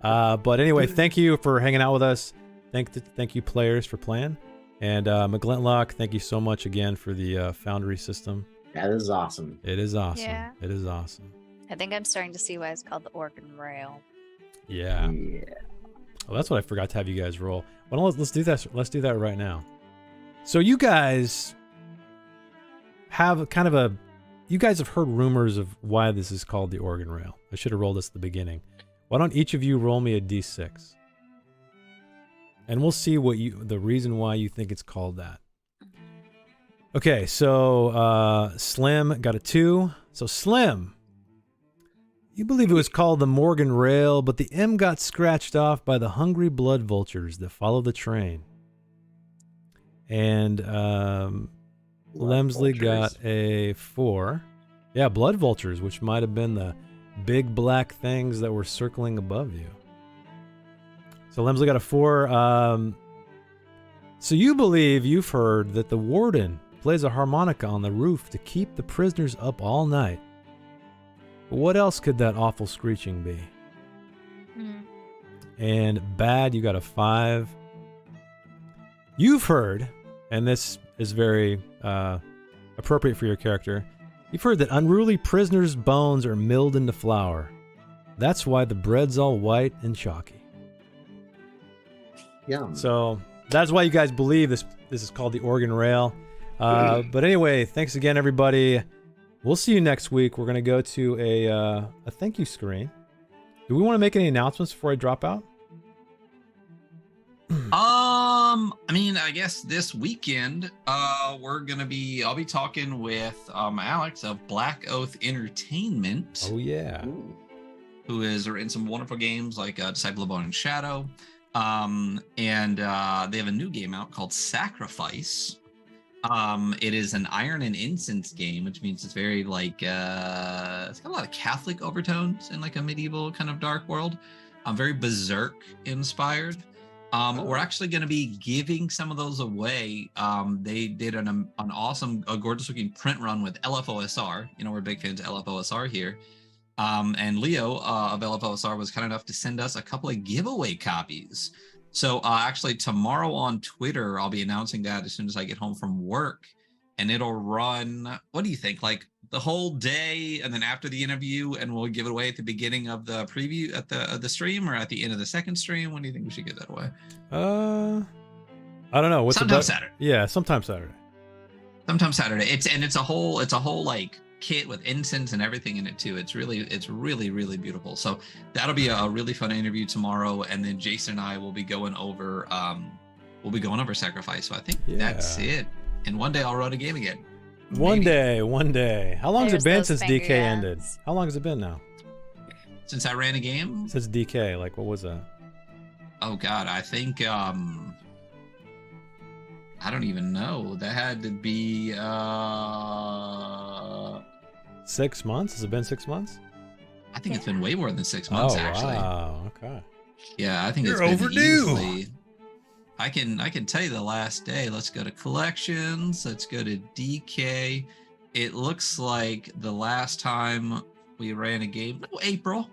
But anyway, thank you for hanging out with us. Thank you, players, for playing. And McGlintlock, thank you so much again for the Foundry system. That is awesome. It is awesome. Yeah. It is awesome. I think I'm starting to see why it's called the Oregon Rail. Yeah. Well, that's what I forgot to have you guys roll. Well, let's do that. Let's do that right now. So you guys have kind of you guys have heard rumors of why this is called the Oregon Rail. I should have rolled this at the beginning. Why don't each of you roll me a d6? And we'll see the reason why you think it's called that. Okay, so Slim got a 2. So Slim, you believe it was called the Morgan Rail, but the M got scratched off by the hungry blood vultures that follow the train. And Lemsley got a 4. Yeah, blood vultures, which might have been the big black things that were circling above you. So Lemsley got a 4. So you believe you've heard that the warden plays a harmonica on the roof to keep the prisoners up all night. But what else could that awful screeching be? And Bad, you got a 5. You've heard, and this is very appropriate for your character, you've heard that unruly prisoners' bones are milled into flour. That's why the bread's all white and chalky. Yum. So that's why you guys believe this is called the Oregon Rail. But anyway, thanks again, everybody. We'll see you next week. We're going to go to a thank you screen. Do we want to make any announcements before I drop out? I mean, I guess this weekend, I'll be talking with Alex of Black Oath Entertainment. Oh yeah. Who has written some wonderful games like Disciple of Bone and Shadow. And they have a new game out called Sacrifice. It is an iron and incense game, which means it's very like it's got a lot of Catholic overtones in like a medieval kind of dark world. Very Berserk inspired. We're actually going to be giving some of those away. They did an awesome, gorgeous looking print run with LFOSR. You know, we're big fans of LFOSR here. And Leo of LFOSR was kind enough to send us a couple of giveaway copies. So actually tomorrow on Twitter, I'll be announcing that as soon as I get home from work. And it'll run, what do you think, like the whole day and then after the interview, and we'll give it away at the beginning of the preview at the stream, or at the end of the second stream? When do you think we should give that away? I don't know. Sometime Saturday. Yeah, sometime Saturday. Sometime Saturday. It's a whole like kit with incense and everything in it too. It's really beautiful. So that'll be a really fun interview tomorrow, and then Jason and I will be going over Sacrifice. So I think that's it. And one day I'll run a game again. One day. How long has it been since DK ended? How long has it been now? Since I ran a game? Since DK, like what was that? Oh God, I think I don't even know. That had to be 6 months? Has it been 6 months? I think it's been way more than 6 months, actually. Wow, okay. Yeah, I think You're it's been overdue. Easily, I can tell you the last day. Let's go to collections. Let's go to DK. It looks like the last time we ran a game, April.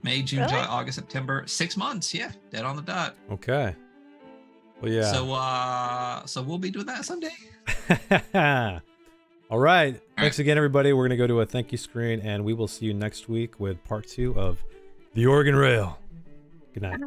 May, June, July, August, September. 6 months, yeah. Dead on the dot. Okay. Well, yeah. So we'll be doing that someday. All right. Thanks again, everybody. We're going to go to a thank you screen, and we will see you next week with part 2 of the Oregon Rail. Good night.